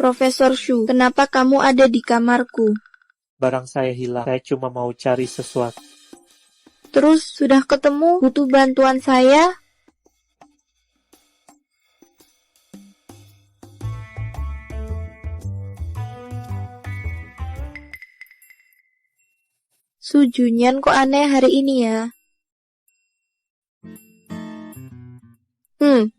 Speaker 6: Profesor Shu, kenapa kamu ada di kamarku?
Speaker 1: Barang saya hilang. Saya cuma mau cari sesuatu.
Speaker 6: Terus sudah ketemu? Butuh bantuan saya? Su Junyan kok aneh hari ini ya? Hmm,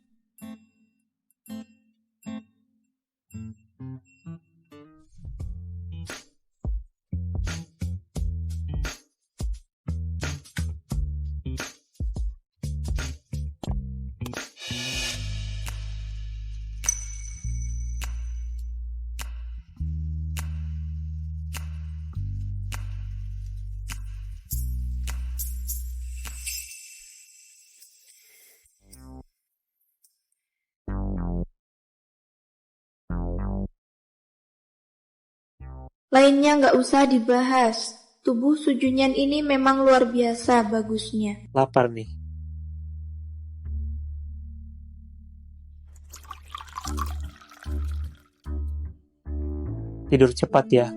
Speaker 6: lainnya nggak usah dibahas. Tubuh Su Junyan ini memang luar biasa bagusnya.
Speaker 1: Lapar nih. Tidur cepat ya.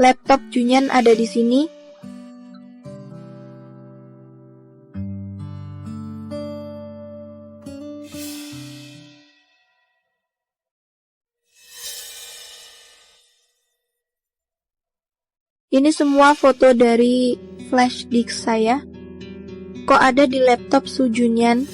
Speaker 6: Laptop Junyan ada di sini. Ini semua foto dari flash disk saya. Kok ada di laptop Su Junyan?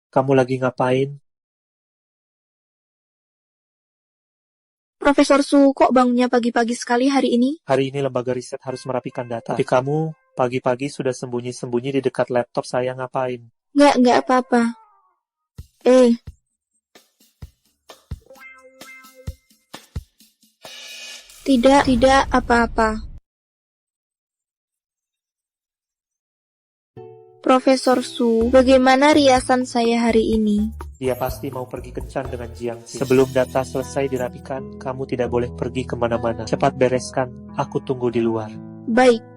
Speaker 1: Kamu lagi ngapain?
Speaker 6: Profesor Su, kok bangunnya pagi-pagi sekali hari ini?
Speaker 1: Hari ini lembaga riset harus merapikan data. Tapi kamu pagi-pagi sudah sembunyi-sembunyi di dekat laptop saya ngapain?
Speaker 6: Nggak apa-apa. Tidak apa-apa. Profesor Su, bagaimana riasan saya hari ini?
Speaker 1: Dia pasti mau pergi kencan dengan Jiangxi. Sebelum data selesai dirapikan, kamu tidak boleh pergi kemana-mana. Cepat bereskan, aku tunggu di luar.
Speaker 6: Baik.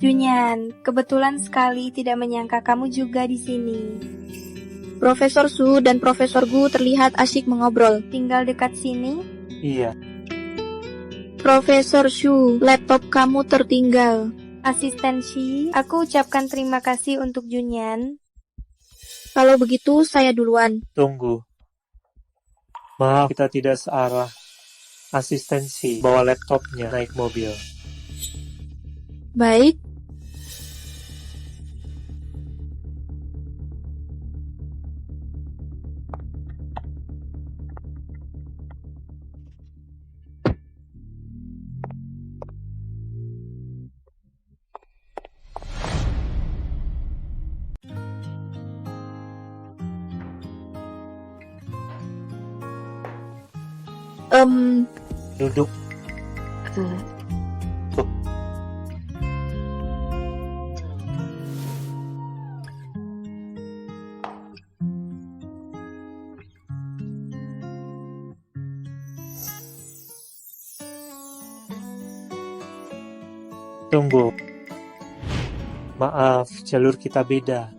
Speaker 5: Junyan, kebetulan sekali tidak menyangka kamu juga di sini.
Speaker 6: Profesor Su dan Profesor Gu terlihat asyik mengobrol.
Speaker 5: Tinggal dekat sini.
Speaker 1: Iya,
Speaker 6: Profesor Shu, laptop kamu tertinggal.
Speaker 5: Asisten Shi, aku ucapkan terima kasih untuk Junyan.
Speaker 6: Kalau begitu, saya duluan.
Speaker 1: tunggu. Maaf, kita tidak searah. Asistensi bawa laptopnya naik mobil.
Speaker 6: Baik.
Speaker 1: Duduk. Tunggu. Maaf, jalur kita beda.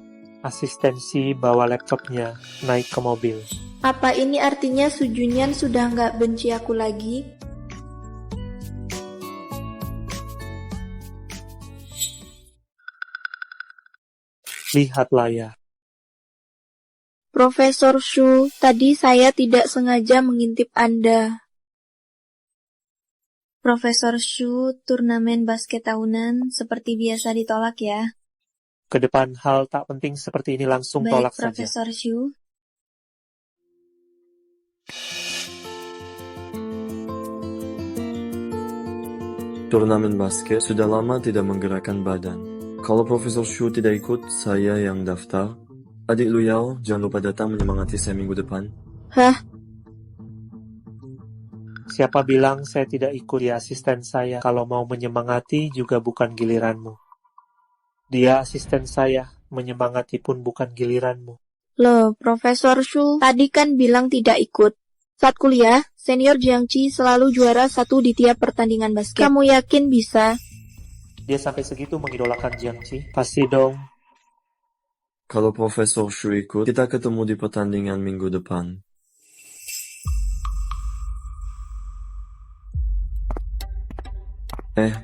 Speaker 1: Asistensi bawa laptopnya naik ke mobil.
Speaker 6: Apa ini artinya Su Junyan sudah nggak benci aku lagi?
Speaker 1: Lihatlah ya.
Speaker 6: Profesor Shu, tadi saya tidak sengaja mengintip Anda.
Speaker 2: Profesor Shu, turnamen basket tahunan seperti biasa ditolak ya.
Speaker 1: Ke depan hal tak penting seperti ini langsung
Speaker 2: Baik,
Speaker 1: tolak saja.
Speaker 2: Profesor Shu.
Speaker 4: Turnamen basket sudah lama tidak menggerakkan badan. Kalau Profesor Shu tidak ikut, saya yang daftar. Adik Lu Yao, jangan lupa datang menyemangati saya minggu depan.
Speaker 6: Hah?
Speaker 1: Siapa bilang saya tidak ikut? Dia asisten saya. Kalau mau menyemangati juga bukan giliranmu. Dia asisten saya. Menyemangati pun bukan giliranmu.
Speaker 6: Loh, Profesor Shu tadi kan bilang tidak ikut. Saat kuliah, senior Jiangqi selalu juara 1 di tiap pertandingan basket. Kamu yakin bisa?
Speaker 1: Dia sampai segitu mengidolakan Jiangqi? Pasti dong.
Speaker 4: Kalau Profesor Shu ikut, kita ketemu di pertandingan minggu depan.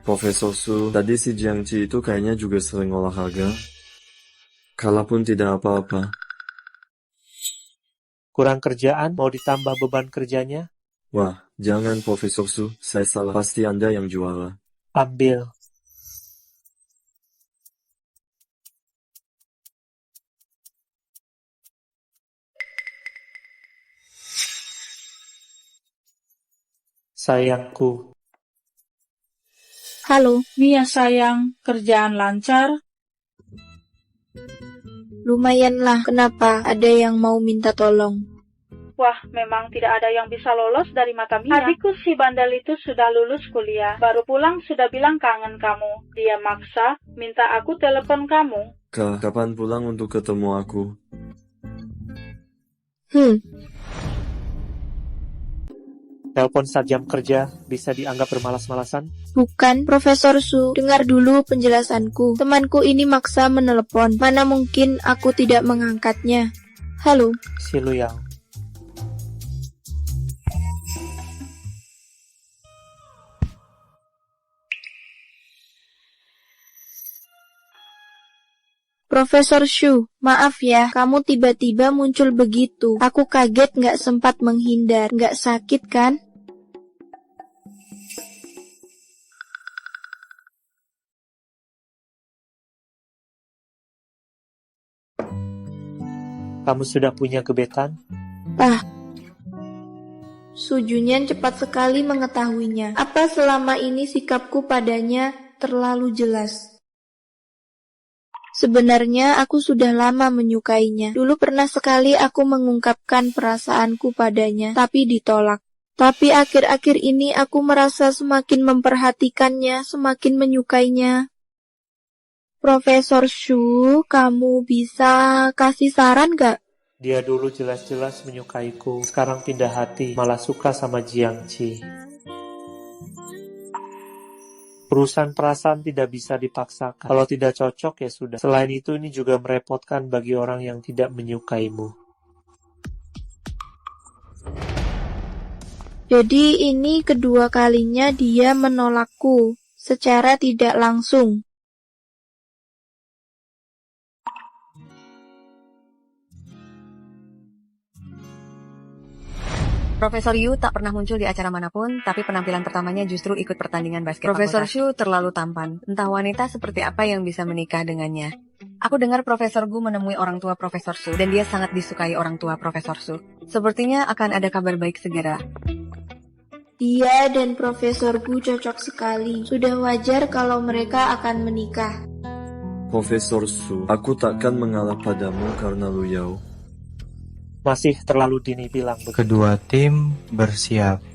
Speaker 4: Profesor Su, tadi si Jiangqi itu kayaknya juga sering olahraga. Kalah pun tidak apa-apa.
Speaker 1: Kurang kerjaan, mau ditambah beban kerjanya?
Speaker 4: Wah, jangan Profesor Su, saya salah. Pasti Anda yang juara.
Speaker 1: Ambil. Sayangku.
Speaker 6: Halo,
Speaker 7: Mia sayang, kerjaan lancar?
Speaker 6: lumayanlah. Kenapa? Ada yang mau minta tolong?
Speaker 7: Wah, memang tidak ada yang bisa lolos dari mata Mia. Adikku si bandel itu sudah lulus kuliah. Baru pulang sudah bilang kangen kamu. Dia maksa, minta aku telepon kamu.
Speaker 4: Kak, kapan pulang untuk ketemu aku?
Speaker 1: Telepon saat jam kerja bisa dianggap bermalas-malasan?
Speaker 6: Bukan, Profesor Su. Dengar dulu penjelasanku. Temanku ini maksa menelepon. Mana mungkin aku tidak mengangkatnya. Halo,
Speaker 1: Si Lu Yao.
Speaker 6: Profesor Shu. Maaf ya, kamu tiba-tiba muncul begitu. Aku kaget nggak sempat menghindar. Nggak sakit kan?
Speaker 1: Kamu sudah punya gebetan?
Speaker 6: Su Junyan cepat sekali mengetahuinya. Apa selama ini sikapku padanya terlalu jelas? Sebenarnya aku sudah lama menyukainya. Dulu pernah sekali aku mengungkapkan perasaanku padanya, tapi ditolak. Tapi akhir-akhir ini aku merasa semakin memperhatikannya, semakin menyukainya. Profesor Shu, kamu bisa kasih saran gak?
Speaker 1: Dia dulu jelas-jelas menyukaiku. Sekarang pindah hati, malah suka sama Jiangqi. Urusan perasaan tidak bisa dipaksakan. Kalau tidak cocok ya sudah. Selain itu ini juga merepotkan bagi orang yang tidak menyukaimu.
Speaker 6: Jadi ini kedua kalinya dia menolakku secara tidak langsung.
Speaker 8: Profesor Yu tak pernah muncul di acara manapun, tapi penampilan pertamanya justru ikut pertandingan basket. Profesor Shu terlalu tampan. Entah wanita seperti apa yang bisa menikah dengannya. Aku dengar Profesor Gu menemui orang tua Profesor Su, dan dia sangat disukai orang tua Profesor Su. Sepertinya akan ada kabar baik segera.
Speaker 6: Dia dan Profesor Gu cocok sekali. Sudah wajar kalau mereka akan menikah.
Speaker 4: Profesor Su, aku takkan mengalah padamu karena Lu Yao.
Speaker 1: Masih terlalu dini bilang begitu.
Speaker 9: Kedua tim bersiap.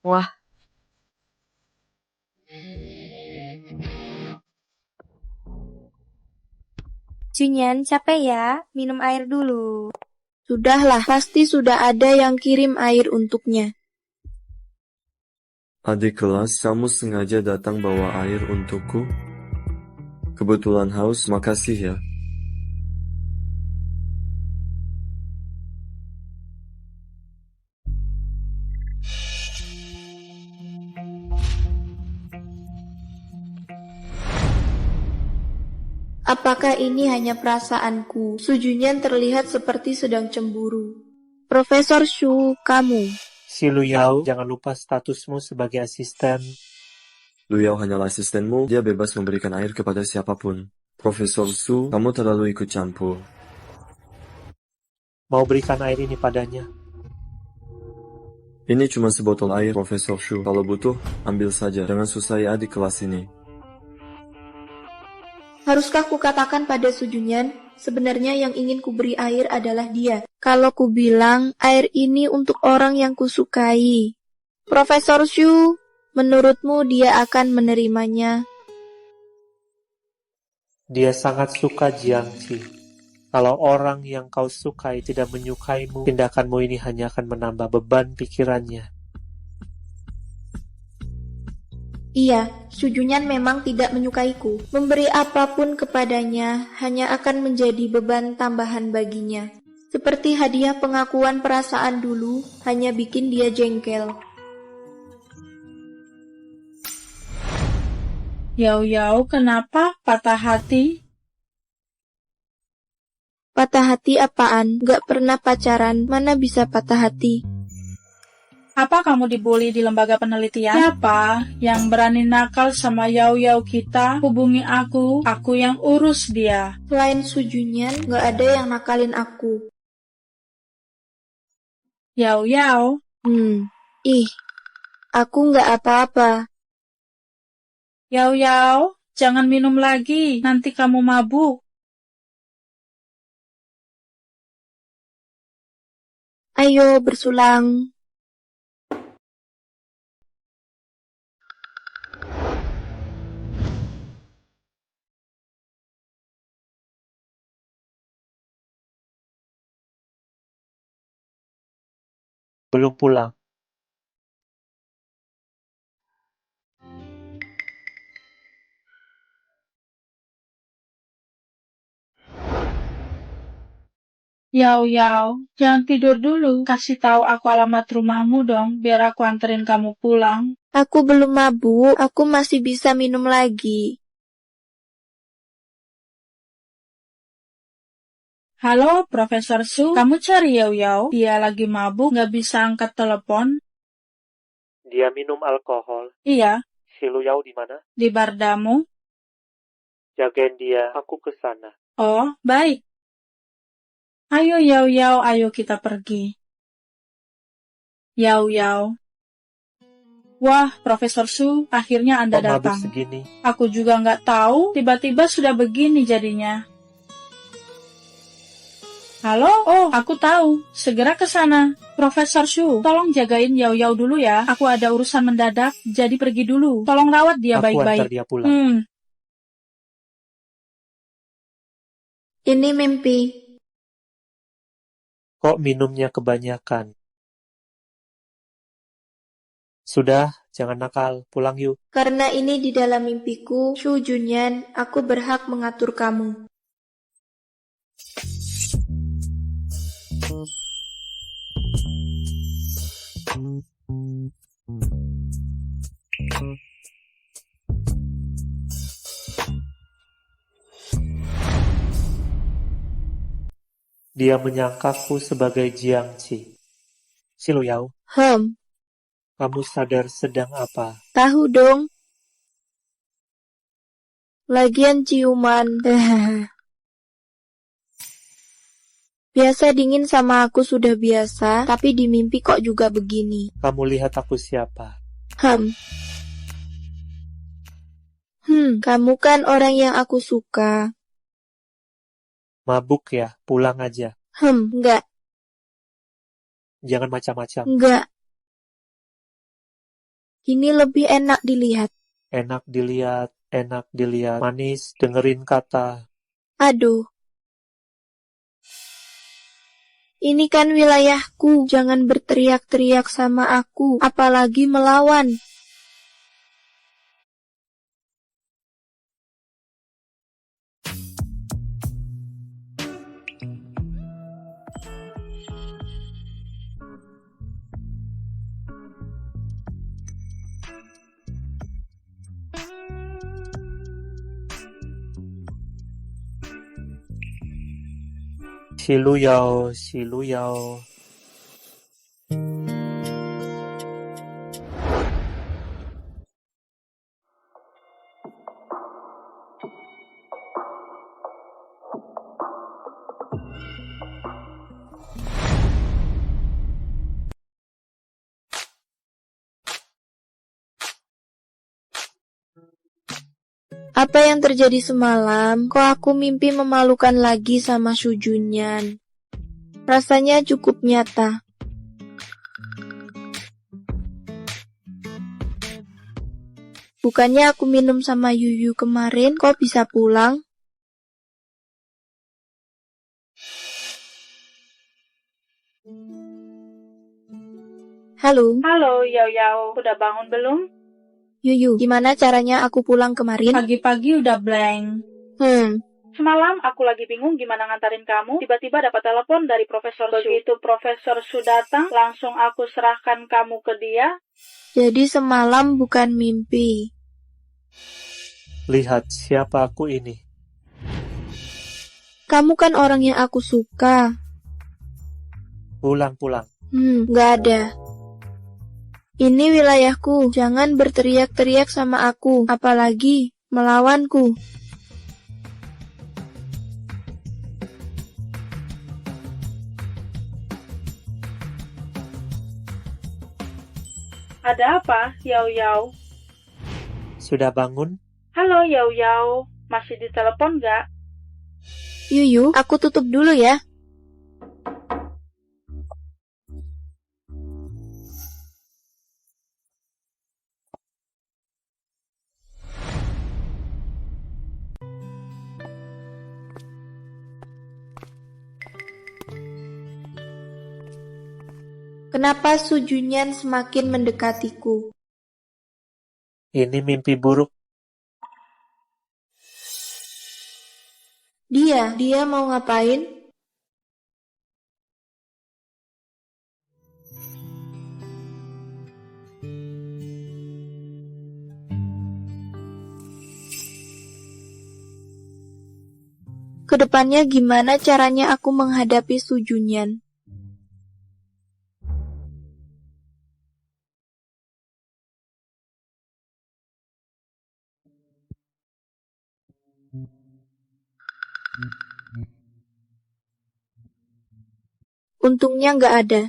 Speaker 8: Wah,
Speaker 5: Junyan, capek ya? Minum air dulu.
Speaker 6: Sudahlah, pasti sudah ada yang kirim air untuknya.
Speaker 4: Adik kelas, kamu sengaja datang bawa air untukku? Kebetulan haus, makasih ya.
Speaker 6: Apakah ini hanya perasaanku? Sujunyan terlihat seperti sedang cemburu. Profesor Shu, kamu.
Speaker 1: Si Lu Yao, jangan lupa statusmu sebagai asisten.
Speaker 4: Lu Yao hanyalah asistenmu, dia bebas memberikan air kepada siapapun. Profesor Su, kamu terlalu ikut campur.
Speaker 1: Mau berikan air ini padanya.
Speaker 4: Ini cuma sebotol air, Profesor Shu. Kalau butuh, ambil saja. Jangan susahi adik kelas ini.
Speaker 6: Haruskah kukatakan pada Sujunyan, sebenarnya yang ingin kuberi air adalah dia. Kalau ku bilang, air ini untuk orang yang kusukai. Profesor Shu, menurutmu dia akan menerimanya?
Speaker 1: Dia sangat suka Jiangxi. Kalau orang yang kau sukai tidak menyukaimu, tindakanmu ini hanya akan menambah beban pikirannya.
Speaker 6: Iya, Sujunyan memang tidak menyukaiku. Memberi apapun kepadanya hanya akan menjadi beban tambahan baginya. Seperti hadiah pengakuan perasaan dulu, hanya bikin dia jengkel.
Speaker 7: Yao, kenapa patah hati?
Speaker 6: Patah hati apaan? Gak pernah pacaran, mana bisa patah hati?
Speaker 7: Apa kamu dibully di lembaga penelitian? Siapa yang berani nakal sama Yao kita? Hubungi aku yang urus dia.
Speaker 6: Selain Sujunyan, gak ada yang nakalin aku.
Speaker 7: Yao,
Speaker 6: Ih, aku gak apa-apa.
Speaker 7: Yao, jangan minum lagi, nanti kamu mabuk.
Speaker 6: Ayo bersulang.
Speaker 1: Belum pulang.
Speaker 7: Yao, jangan tidur dulu. Kasih tahu aku alamat rumahmu dong, biar aku anterin kamu pulang.
Speaker 6: Aku belum mabuk, aku masih bisa minum lagi.
Speaker 7: Halo, Profesor Su. Kamu cari Yao. Dia lagi mabuk, nggak bisa angkat telepon.
Speaker 1: Dia minum alkohol.
Speaker 7: Iya,
Speaker 1: Si Lu Yao di mana?
Speaker 7: di Bardamu.
Speaker 1: Jagain dia, aku ke sana.
Speaker 7: Oh, baik. Ayo Yao, ayo kita pergi. Yao. Wah, Profesor Su, akhirnya Anda
Speaker 1: Kok mabuk
Speaker 7: datang.
Speaker 1: segini?
Speaker 7: Aku juga nggak tahu, tiba-tiba sudah begini jadinya. Halo? Oh, aku tahu. Segera ke sana. Profesor Shu, tolong jagain Yao dulu ya. Aku ada urusan mendadak, jadi pergi dulu. Tolong rawat dia
Speaker 1: Aku
Speaker 7: baik-baik.
Speaker 1: antar dia pulang.
Speaker 6: Ini mimpi.
Speaker 1: Kok minumnya kebanyakan? Sudah, jangan nakal. Pulang yuk.
Speaker 6: Karena ini di dalam mimpiku, Shu Junyan, aku berhak mengatur kamu.
Speaker 1: Dia menyangkaku sebagai Jiangxi. Si Lu Yao, kamu sadar sedang apa?
Speaker 6: Tahu dong. Lagian ciuman. Biasa dingin sama aku sudah biasa, tapi di mimpi kok juga begini.
Speaker 1: Kamu lihat aku siapa?
Speaker 6: Kamu kan orang yang aku suka.
Speaker 1: Mabuk ya? Pulang aja.
Speaker 6: Enggak,
Speaker 1: Jangan macam-macam.
Speaker 6: enggak. Ini lebih enak dilihat.
Speaker 1: Enak dilihat, manis, dengerin kata.
Speaker 6: Aduh, Ini kan wilayahku, jangan berteriak-teriak sama aku, apalagi melawan.
Speaker 1: Shiluyao, Shiluyao.
Speaker 6: Apa yang terjadi semalam? Kok aku mimpi memalukan lagi sama Sujunyan? Rasanya cukup nyata. Bukannya aku minum sama Yuyu kemarin, kok bisa pulang? Halo,
Speaker 7: Halo, Yao Yao. Udah bangun belum?
Speaker 6: Yuyu, gimana caranya aku pulang kemarin?
Speaker 7: Pagi-pagi udah blank. Semalam aku lagi bingung gimana ngantarin kamu, tiba-tiba dapat telepon dari Profesor Su. Begitu Profesor Su datang, langsung aku serahkan kamu ke dia.
Speaker 6: Jadi semalam bukan mimpi.
Speaker 1: Lihat siapa aku ini.
Speaker 6: Kamu kan orang yang aku suka.
Speaker 1: Pulang.
Speaker 6: Nggak ada. Ini wilayahku, jangan berteriak-teriak sama aku, apalagi melawanku.
Speaker 7: Ada apa, Yao Yao?
Speaker 1: Sudah bangun?
Speaker 7: Halo, Yao Yao. Masih di telepon nggak?
Speaker 6: Yuyu, aku tutup dulu ya. Kenapa Sujunyan semakin mendekatiku?
Speaker 1: Ini mimpi buruk.
Speaker 6: Dia mau ngapain? Kedepannya gimana caranya aku menghadapi Sujunyan? Untungnya nggak ada.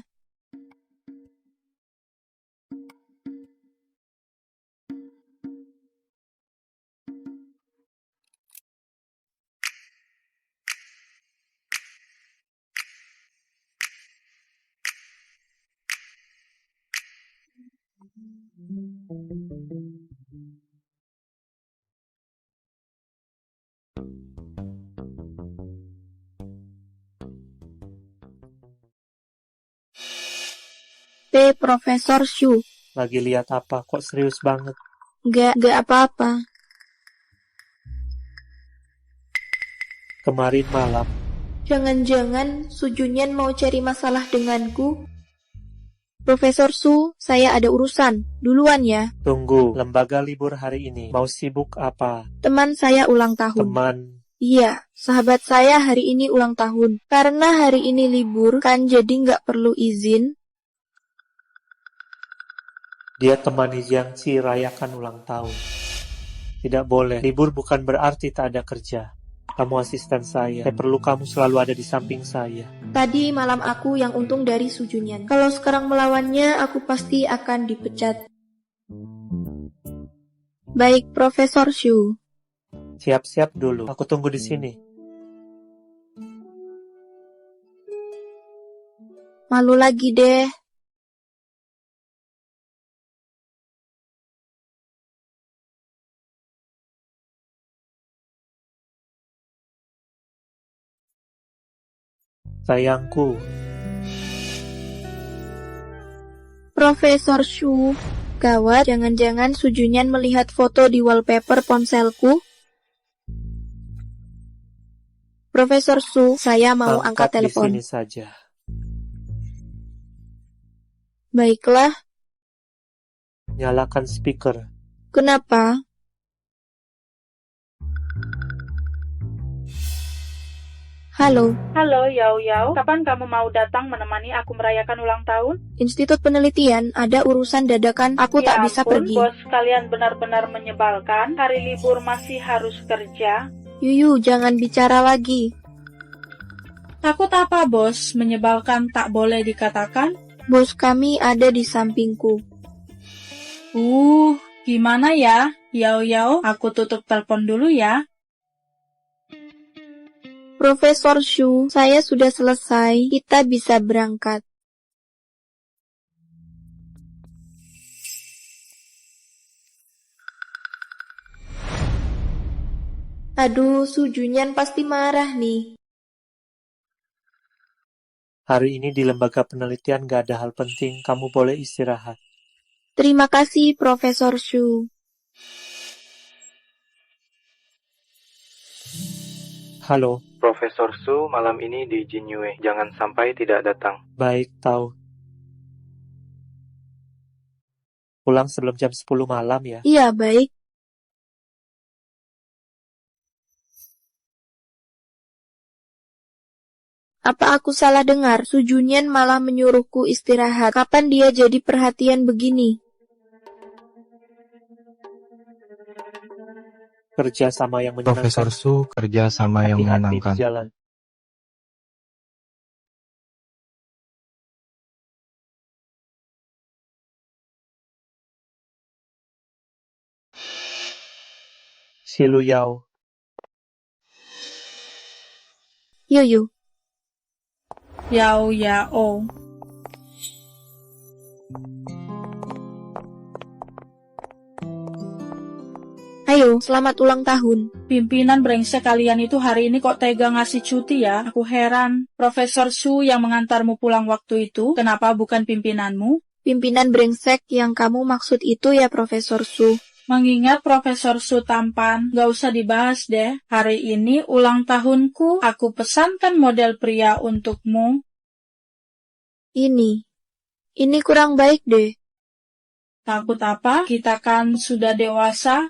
Speaker 6: Profesor Shu.
Speaker 1: Lagi lihat apa? Kok serius banget?
Speaker 6: Nggak apa-apa.
Speaker 1: Kemarin malam,
Speaker 6: Jangan-jangan Sujunyan mau cari masalah denganku? Profesor Su, saya ada urusan. Duluan ya.
Speaker 1: tunggu. Lembaga libur hari ini. Mau sibuk apa?
Speaker 6: Teman saya ulang tahun.
Speaker 1: Teman.
Speaker 6: Iya, sahabat saya hari ini ulang tahun. Karena hari ini libur, kan jadi nggak perlu izin.
Speaker 1: Dia temani Jiangxi rayakan ulang tahun. Tidak boleh. Libur bukan berarti tak ada kerja. Kamu asisten saya perlu kamu selalu ada di samping saya.
Speaker 6: Tadi malam aku yang untung dari Sujunyan. Kalau sekarang melawannya, aku pasti akan dipecat. Baik, Profesor Shu.
Speaker 1: Siap-siap dulu. Aku tunggu di sini.
Speaker 6: Malu lagi deh.
Speaker 1: Sayangku,
Speaker 6: Profesor Shu, gawat, jangan-jangan Sujunyan melihat foto di wallpaper ponselku? Profesor Su, saya mau angkat
Speaker 1: di
Speaker 6: telepon.
Speaker 1: sini saja.
Speaker 6: Baiklah,
Speaker 1: Nyalakan speaker.
Speaker 6: kenapa? Halo,
Speaker 7: Halo Yao Yao, kapan kamu mau datang menemani aku merayakan ulang tahun?
Speaker 6: Institut Penelitian, ada urusan dadakan, aku
Speaker 7: Ya
Speaker 6: tak bisa
Speaker 7: ampun,
Speaker 6: pergi.
Speaker 7: bos kalian benar-benar menyebalkan. Hari libur masih harus kerja.
Speaker 6: Yuyu, jangan bicara lagi.
Speaker 7: Takut apa, bos? Menyebalkan tak boleh dikatakan?
Speaker 6: Bos kami ada di sampingku.
Speaker 7: Gimana ya? Yao Yao, aku tutup telepon dulu ya.
Speaker 6: Profesor Shu, saya sudah selesai, kita bisa berangkat. Aduh, Sujunyan pasti marah nih.
Speaker 1: Hari ini di lembaga penelitian gak ada hal penting, kamu boleh istirahat.
Speaker 6: Terima kasih, Profesor Shu.
Speaker 1: Halo,
Speaker 9: Profesor Su malam ini di Jinyue. Jangan sampai tidak datang.
Speaker 1: baik, tahu. Pulang sebelum jam 10 malam ya.
Speaker 6: Iya, baik. Apa aku salah dengar? Sujunyan malah menyuruhku istirahat. Kapan dia jadi perhatian begini?
Speaker 1: Kerja sama yang menyenangkan.
Speaker 9: Profesor Su kerja sama yang
Speaker 1: Hati-hati di
Speaker 9: menyenangkan.
Speaker 1: jalan. Silu Yao.
Speaker 6: Yuyu.
Speaker 7: Yao Yao.
Speaker 6: Ayo, selamat ulang tahun.
Speaker 7: Pimpinan brengsek kalian itu hari ini kok tega ngasih cuti ya? Aku heran. Profesor Su yang mengantarmu pulang waktu itu, kenapa bukan pimpinanmu?
Speaker 6: Pimpinan brengsek yang kamu maksud itu ya, Profesor Su.
Speaker 7: Mengingat Profesor Su tampan, gak usah dibahas deh. Hari ini ulang tahunku, aku pesankan model pria untukmu.
Speaker 6: Ini kurang baik deh.
Speaker 7: Takut apa? Kita kan sudah dewasa.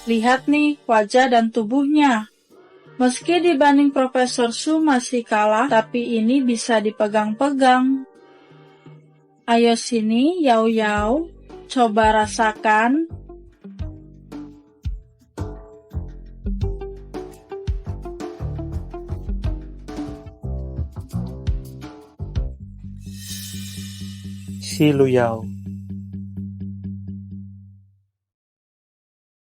Speaker 7: Lihat nih, wajah dan tubuhnya. Meski dibanding Profesor Su masih kalah, tapi ini bisa dipegang-pegang. Ayo sini, Yao Yao. Coba rasakan.
Speaker 1: Silu Yao.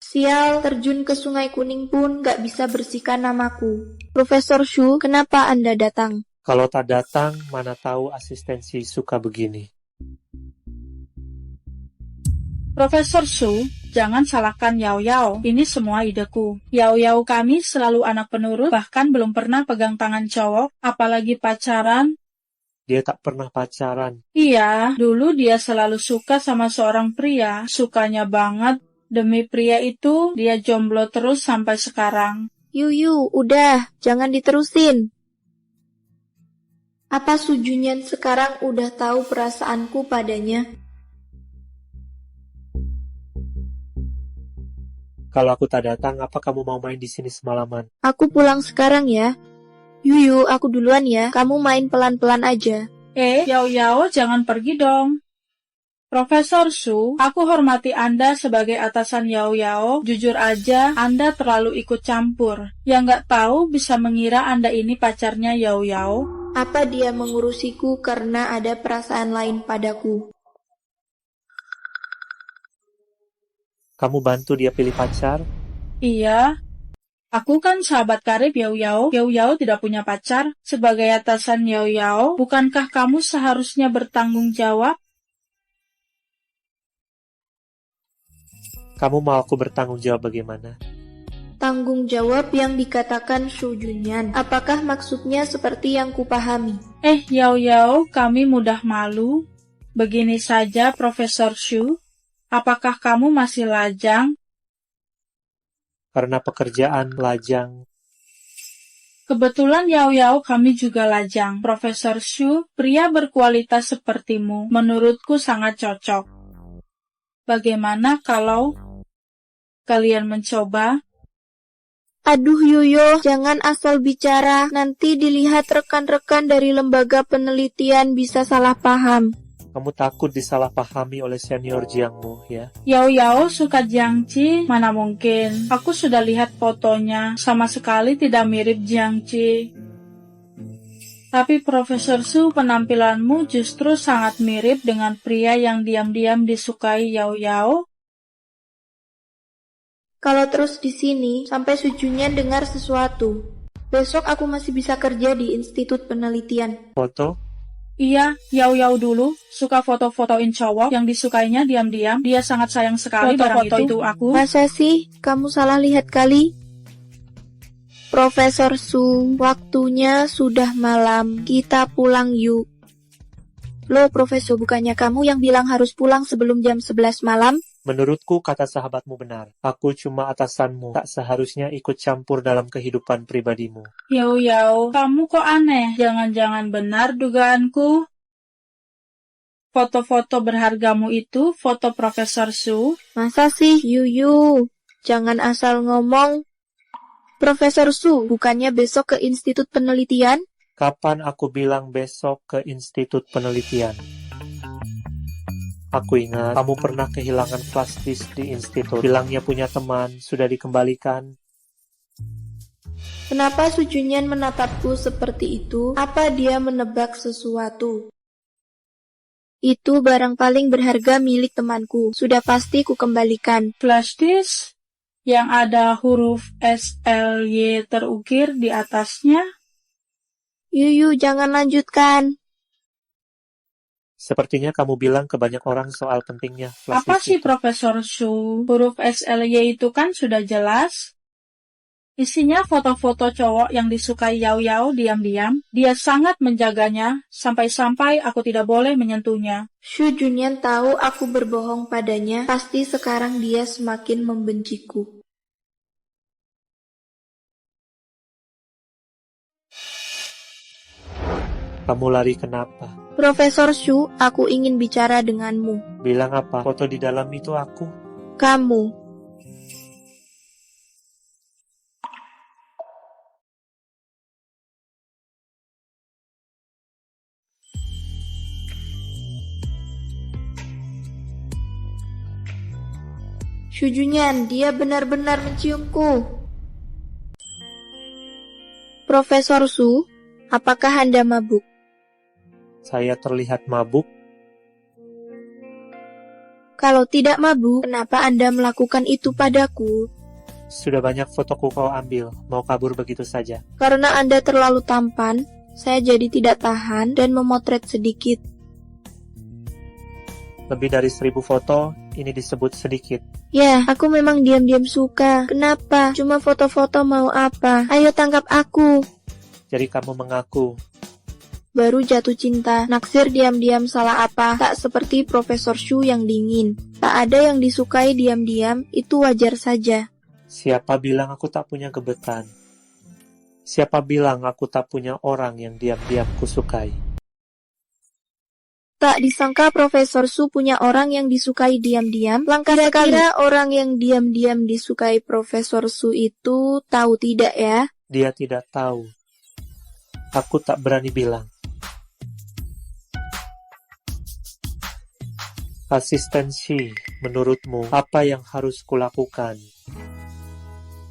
Speaker 6: Sial, terjun ke Sungai Kuning pun gak bisa bersihkan namaku. Profesor Shu, kenapa Anda datang?
Speaker 1: Kalau tak datang, mana tahu asistensi suka begini.
Speaker 7: Profesor Su, jangan salahkan Yao Yao. Ini semua ideku. Yao Yao kami selalu anak penurut, bahkan belum pernah pegang tangan cowok, apalagi pacaran.
Speaker 1: Dia tak pernah pacaran.
Speaker 7: Iya, dulu dia selalu suka sama seorang pria, sukanya banget. Demi pria itu, dia jomblo terus sampai sekarang.
Speaker 6: Yuyu, udah, jangan diterusin. Apa Sujunyan sekarang udah tahu perasaanku padanya?
Speaker 1: Kalau aku tak datang, apa kamu mau main di sini semalaman?
Speaker 6: Aku pulang sekarang ya. Yuyu, aku duluan ya. Kamu main pelan-pelan aja.
Speaker 7: Yao Yao, jangan pergi dong. Profesor Su, aku hormati Anda sebagai atasan Yao Yao. Jujur aja, Anda terlalu ikut campur. Yang nggak tahu bisa mengira Anda ini pacarnya Yao Yao.
Speaker 6: Apa dia mengurusiku karena ada perasaan lain padaku?
Speaker 1: Kamu bantu dia pilih pacar?
Speaker 7: Iya. Aku kan sahabat karib Yao Yao. Yao Yao tidak punya pacar. Sebagai atasan Yao Yao, bukankah kamu seharusnya bertanggung jawab?
Speaker 1: Kamu mau aku bertanggung jawab bagaimana?
Speaker 6: Tanggung jawab yang dikatakan Shu Junyan. Apakah maksudnya seperti yang kupahami?
Speaker 7: Yao Yao, kami mudah malu. Begini saja, Profesor Shu. Apakah kamu masih lajang?
Speaker 1: Karena pekerjaan lajang.
Speaker 7: Kebetulan Yao Yao kami juga lajang. Profesor Shu, pria berkualitas sepertimu, menurutku sangat cocok. Bagaimana kalau kalian mencoba?
Speaker 6: Aduh Yuyo, jangan asal bicara. Nanti dilihat rekan-rekan dari lembaga penelitian bisa salah paham.
Speaker 1: Kamu takut disalahpahami oleh senior Jiangmu, ya?
Speaker 7: Yao Yao suka Jiangci? Mana mungkin. Aku sudah lihat fotonya. Sama sekali tidak mirip Jiangci. Tapi Profesor Su, penampilanmu justru sangat mirip dengan pria yang diam-diam disukai Yao Yao.
Speaker 6: Kalau terus di sini, sampai Shu Junyan dengar sesuatu. Besok aku masih bisa kerja di Institut Penelitian.
Speaker 1: Foto?
Speaker 7: Iya, Yao Yao dulu suka foto-fotoin cowok yang disukainya diam-diam. Dia sangat sayang sekali foto-foto itu aku.
Speaker 6: Masa sih? Kamu salah lihat kali? Profesor Su, waktunya sudah malam. Kita pulang yuk. Loh, Profesor, bukannya kamu yang bilang harus pulang sebelum jam 11 malam?
Speaker 1: Menurutku kata sahabatmu benar. Aku cuma atasanmu, tak seharusnya ikut campur dalam kehidupan pribadimu.
Speaker 7: Yao Yao, kamu kok aneh? Jangan-jangan benar dugaanku? Foto-foto berhargamu itu foto Profesor Su?
Speaker 6: Masa sih, Yuyu? Jangan asal ngomong. Profesor Su, bukannya besok ke Institut Penelitian?
Speaker 1: Kapan aku bilang besok ke Institut Penelitian? Aku ingat kamu pernah kehilangan flash disk di institut. Bilangnya punya teman, sudah dikembalikan.
Speaker 6: Kenapa Shu Junyan menatapku seperti itu? Apa dia menebak sesuatu? Itu barang paling berharga milik temanku. Sudah pasti ku kembalikan.
Speaker 7: Flash disk yang ada huruf SLY terukir di atasnya?
Speaker 6: Yuyu, jangan lanjutkan.
Speaker 1: Sepertinya kamu bilang ke banyak orang soal pentingnya flash
Speaker 7: Apa
Speaker 1: disk
Speaker 7: sih
Speaker 1: itu.
Speaker 7: Profesor Su? Huruf SLY itu kan sudah jelas. Isinya foto-foto cowok yang disukai Yao Yao diam-diam. Dia sangat menjaganya, sampai-sampai aku tidak boleh menyentuhnya.
Speaker 6: Shu Junyan tahu aku berbohong padanya. Pasti sekarang dia semakin membenciku.
Speaker 1: Kamu lari kenapa?
Speaker 6: Profesor Shu, aku ingin bicara denganmu.
Speaker 1: Bilang apa? Foto di dalam itu aku.
Speaker 6: Kamu. Shu Junyan, dia benar-benar menciumku. Profesor Su, apakah Anda mabuk?
Speaker 1: Saya terlihat mabuk.
Speaker 6: Kalau tidak mabuk, kenapa Anda melakukan itu padaku?
Speaker 1: Sudah banyak fotoku kau ambil. Mau kabur begitu saja.
Speaker 6: Karena Anda terlalu tampan, saya jadi tidak tahan dan memotret sedikit.
Speaker 1: Lebih dari 1000 foto, ini disebut sedikit.
Speaker 6: Ya, aku memang diam-diam suka. Kenapa? Cuma foto-foto mau apa? Ayo tangkap aku.
Speaker 1: Jadi kamu mengaku.
Speaker 6: Baru jatuh cinta, naksir diam-diam salah apa? Tak seperti Profesor Shu yang dingin. Tak ada yang disukai diam-diam, itu wajar saja.
Speaker 1: Siapa bilang aku tak punya gebetan? Siapa bilang aku tak punya orang yang diam-diam kusukai?
Speaker 6: Tak disangka Profesor Su punya orang yang disukai diam-diam. Langka sekali orang yang diam-diam disukai Profesor Su itu tahu tidak ya?
Speaker 1: Dia tidak tahu. Aku tak berani bilang. Asistensi, menurutmu, apa yang harus kulakukan?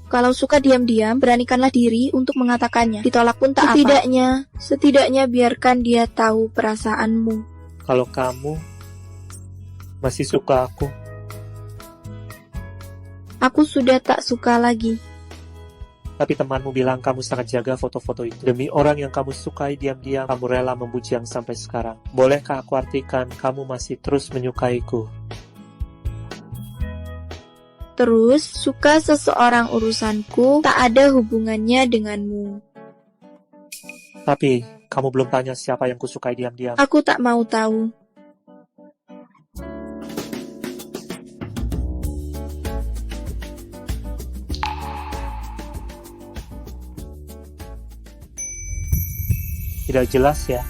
Speaker 6: Kalau suka diam-diam, beranikanlah diri untuk mengatakannya. Ditolak pun tak apa. Setidaknya biarkan dia tahu perasaanmu.
Speaker 1: Kalau kamu masih suka aku,
Speaker 6: Aku sudah tak suka lagi.
Speaker 1: Tapi temanmu bilang kamu sangat jaga foto-foto itu. Demi orang yang kamu sukai, diam-diam kamu rela membujang sampai sekarang. Bolehkah aku artikan kamu masih terus menyukaiku?
Speaker 6: Terus, suka seseorang urusanku tak ada hubungannya denganmu.
Speaker 1: Tapi, kamu belum tanya siapa yang kusukai diam-diam.
Speaker 6: Aku tak mau tahu.
Speaker 1: Tidak jelas ya.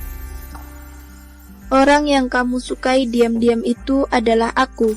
Speaker 6: Orang yang kamu sukai diam-diam itu adalah aku.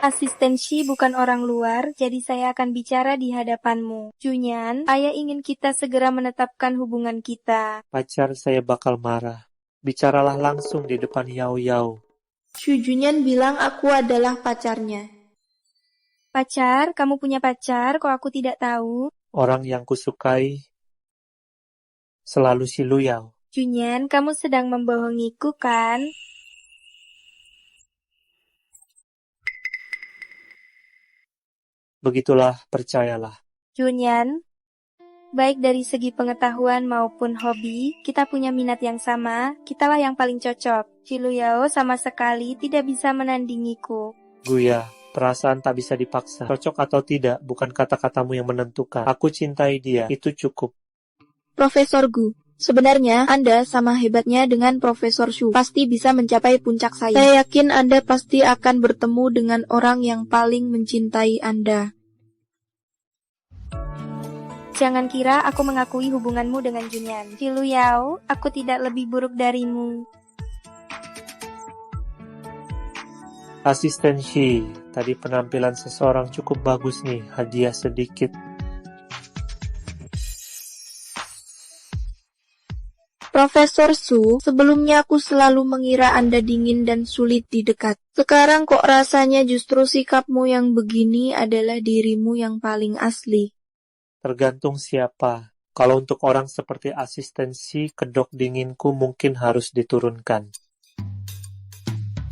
Speaker 5: Asisten Shi bukan orang luar, jadi saya akan bicara di hadapanmu. Junyan, ayah ingin kita segera menetapkan hubungan kita.
Speaker 1: Pacar saya bakal marah. Bicaralah langsung di depan Yao Yao.
Speaker 6: Shu Junyan bilang aku adalah pacarnya.
Speaker 5: Pacar, kamu punya pacar, kok aku tidak tahu?
Speaker 1: Orang yang kusukai selalu si Lu Yao.
Speaker 5: Junyan, kamu sedang membohongiku kan?
Speaker 1: Begitulah, percayalah.
Speaker 5: Junyan, baik dari segi pengetahuan maupun hobi, kita punya minat yang sama, kitalah yang paling cocok. Ciluyao sama sekali tidak bisa menandingiku.
Speaker 1: Guya, perasaan tak bisa dipaksa. Cocok atau tidak, bukan kata-katamu yang menentukan. Aku cintai dia, itu cukup.
Speaker 6: Profesor Gu, sebenarnya Anda sama hebatnya dengan Profesor Shu. Pasti bisa mencapai puncak saya. Saya yakin Anda pasti akan bertemu dengan orang yang paling mencintai Anda.
Speaker 5: Jangan kira aku mengakui hubunganmu dengan Junyan. Ciluyao, aku tidak lebih buruk darimu.
Speaker 1: Asisten Shi, tadi penampilan seseorang cukup bagus nih, hadiah sedikit.
Speaker 6: Profesor Su, sebelumnya aku selalu mengira Anda dingin dan sulit didekat. Sekarang kok rasanya justru sikapmu yang begini adalah dirimu yang paling asli.
Speaker 1: Tergantung siapa. Kalau untuk orang seperti asisten Shi, kedok dinginku mungkin harus diturunkan.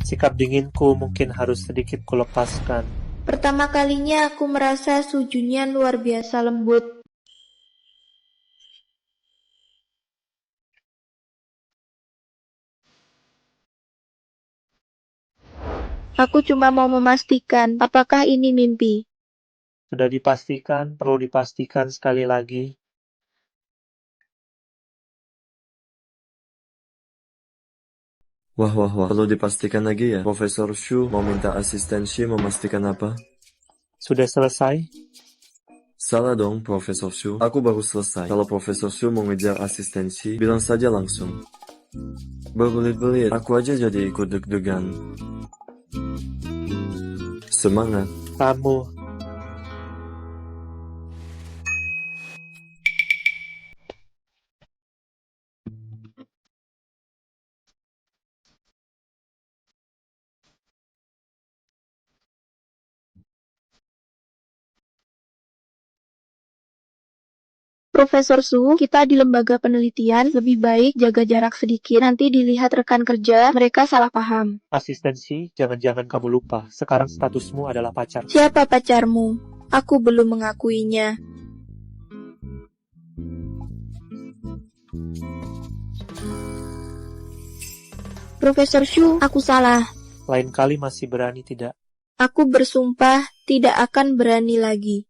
Speaker 1: Sikap dinginku mungkin harus sedikit kulepaskan.
Speaker 6: Pertama kalinya aku merasa Su Junyan luar biasa lembut. Aku cuma mau memastikan, apakah ini mimpi?
Speaker 1: Sudah dipastikan, perlu dipastikan sekali lagi.
Speaker 4: Wah, perlu dipastikan lagi ya. Profesor Shu mau minta asisten Shi memastikan apa?
Speaker 1: Sudah selesai?
Speaker 4: Salah dong, Profesor Shu. Aku baru selesai. Kalau Profesor Shu mau ngejar asisten Shi, bilang saja langsung. Berbelit-belit, aku aja jadi ikut deg-degan. Semangat.
Speaker 1: Kamu.
Speaker 6: Profesor Su, kita di lembaga penelitian lebih baik jaga jarak sedikit. Nanti dilihat rekan kerja, mereka salah paham.
Speaker 1: Asisten Shi, jangan-jangan kamu lupa. Sekarang statusmu adalah pacar.
Speaker 6: Siapa pacarmu? Aku belum mengakuinya. Profesor Shu, aku salah.
Speaker 1: Lain kali masih berani tidak?
Speaker 6: Aku bersumpah tidak akan berani lagi.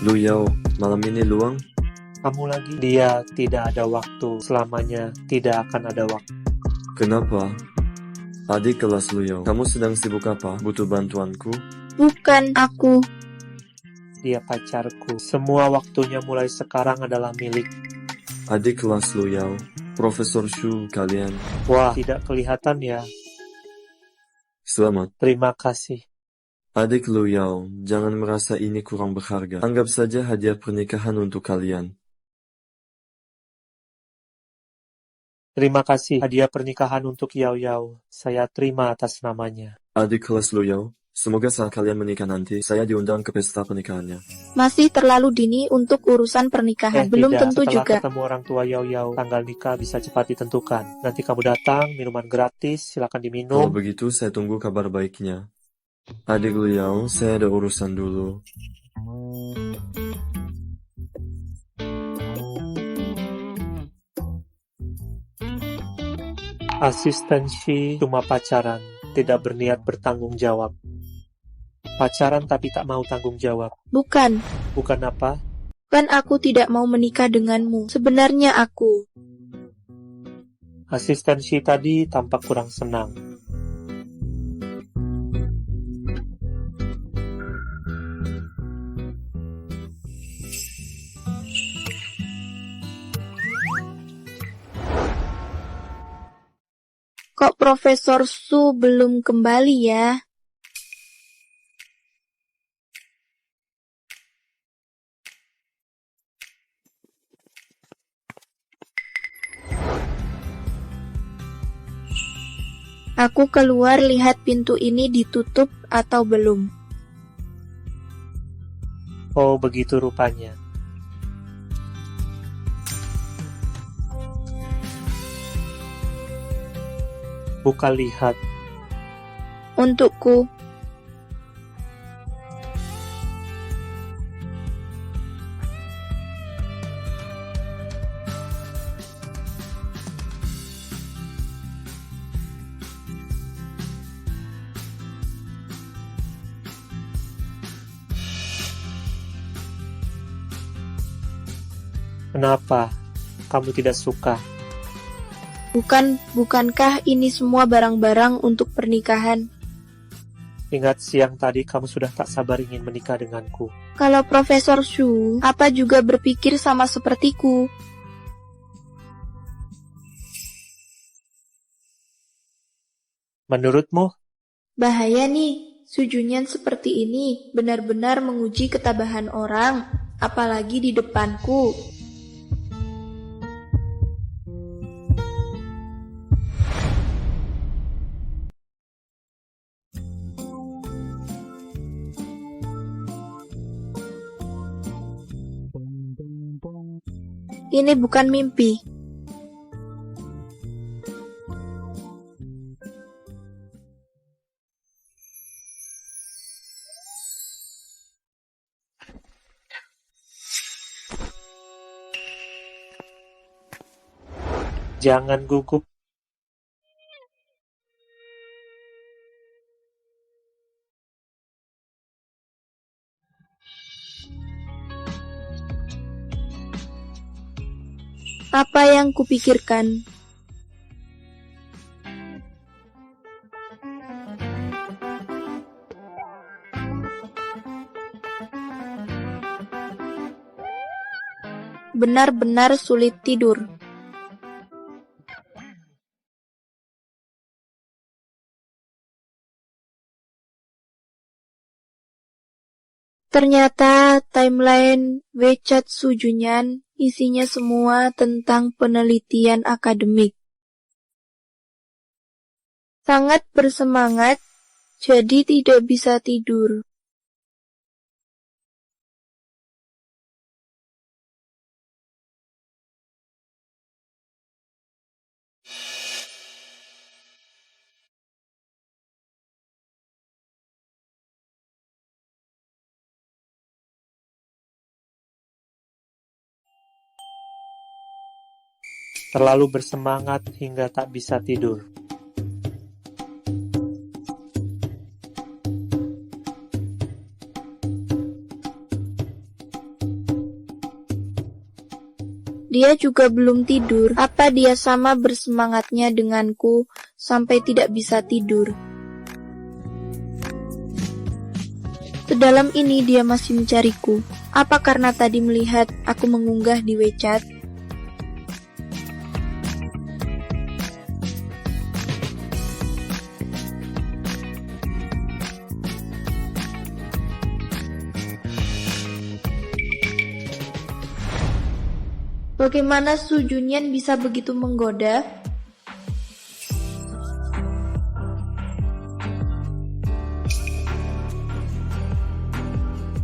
Speaker 4: Lu Yao, malam ini luang?
Speaker 1: Kamu lagi? Dia tidak ada waktu. Selamanya tidak akan ada waktu.
Speaker 4: Kenapa? Adik kelas Lu Yao, kamu sedang sibuk apa? Butuh bantuanku?
Speaker 6: Bukan aku.
Speaker 1: Dia pacarku. Semua waktunya mulai sekarang adalah milik.
Speaker 4: Adik kelas Lu Yao, Profesor Shu kalian.
Speaker 1: Wah, tidak kelihatan ya.
Speaker 4: Selamat.
Speaker 1: Terima kasih.
Speaker 4: Adik Lu Yao, jangan merasa ini kurang berharga. Anggap saja hadiah pernikahan untuk kalian.
Speaker 1: Terima kasih. Hadiah pernikahan untuk Yao Yao. Saya terima atas namanya.
Speaker 4: Adik kelas Lu Yao, semoga saat kalian menikah nanti, saya diundang ke pesta pernikahannya.
Speaker 6: Masih terlalu dini untuk urusan pernikahan. Belum
Speaker 1: Tidak.
Speaker 6: tentu
Speaker 1: Setelah
Speaker 6: juga.
Speaker 1: ketemu orang tua Yao Yao, tanggal nikah bisa cepat ditentukan. Nanti kamu datang, minuman gratis, silakan
Speaker 4: Kalau
Speaker 1: diminum.
Speaker 4: begitu, saya tunggu kabar baiknya. Adik Lu Yao, saya ada urusan dulu.
Speaker 1: Asisten Shi cuma pacaran, tidak berniat bertanggung jawab. Pacaran tapi tak mau tanggung jawab.
Speaker 6: Bukan.
Speaker 1: Bukan apa?
Speaker 6: Kan aku tidak mau menikah denganmu. Sebenarnya aku.
Speaker 1: Asisten Shi tadi tampak kurang senang.
Speaker 6: Kok Profesor Su belum kembali ya? Aku keluar lihat pintu ini ditutup atau belum.
Speaker 1: Oh, begitu rupanya. Buka lihat.
Speaker 6: Untukku.
Speaker 1: Kenapa? Kamu tidak suka?
Speaker 6: Bukankah ini semua barang-barang untuk pernikahan?
Speaker 1: Ingat siang tadi kamu sudah tak sabar ingin menikah denganku.
Speaker 6: Kalau Profesor Shu, apa juga berpikir sama sepertiku?
Speaker 1: Menurutmu?
Speaker 6: Bahaya nih, Su Junyan seperti ini benar-benar menguji ketabahan orang, apalagi di depanku. Ini bukan mimpi.
Speaker 1: Jangan gugup.
Speaker 6: Apa yang kupikirkan? Benar-benar sulit tidur. Ternyata timeline WeChat Su Junyan isinya semua tentang penelitian akademik. Sangat bersemangat, jadi tidak bisa tidur.
Speaker 1: Terlalu bersemangat hingga tak bisa tidur.
Speaker 6: Dia juga belum tidur. Apa dia sama bersemangatnya denganku sampai tidak bisa tidur? Sedalam ini dia masih mencariku. Apa karena tadi melihat aku mengunggah di WeChat? Bagaimana Su Junyan bisa begitu menggoda?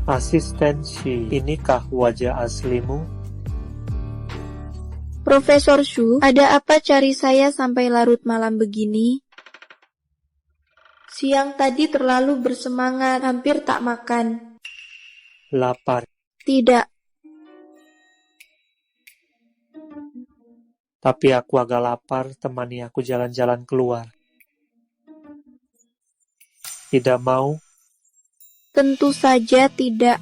Speaker 1: Asistensi, inikah wajah aslimu?
Speaker 6: Profesor Shu, ada apa cari saya sampai larut malam begini? Siang tadi terlalu bersemangat, hampir tak makan.
Speaker 1: Lapar.
Speaker 6: Tidak,
Speaker 1: Tapi aku agak lapar, temani aku jalan-jalan keluar. Tidak mau?
Speaker 6: tentu saja tidak.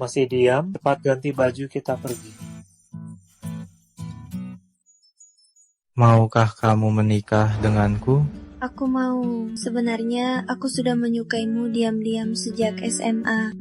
Speaker 1: Masih diam? Cepat ganti baju, kita pergi.
Speaker 9: Maukah kamu menikah denganku?
Speaker 2: Aku mau. Sebenarnya aku sudah menyukaimu diam-diam sejak SMA.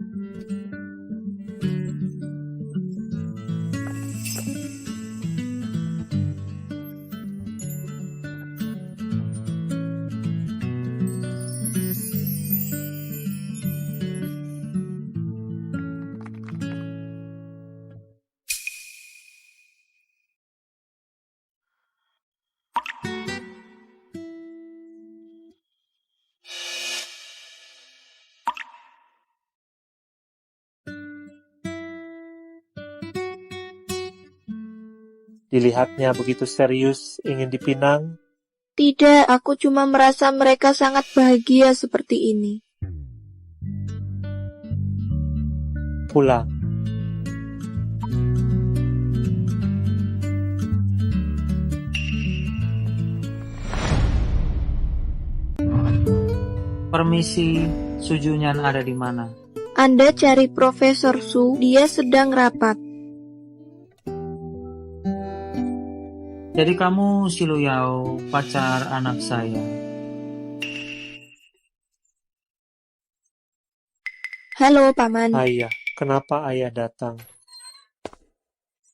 Speaker 1: Dilihatnya begitu serius, ingin dipinang.
Speaker 6: Tidak, aku cuma merasa mereka sangat bahagia seperti ini.
Speaker 1: Pulang.
Speaker 10: Permisi, Su Junyan ada di mana?
Speaker 6: Anda cari Profesor Su, dia sedang rapat.
Speaker 10: Jadi kamu si Luyao, pacar anak saya.
Speaker 6: Halo, Paman.
Speaker 1: Ayah, kenapa ayah datang?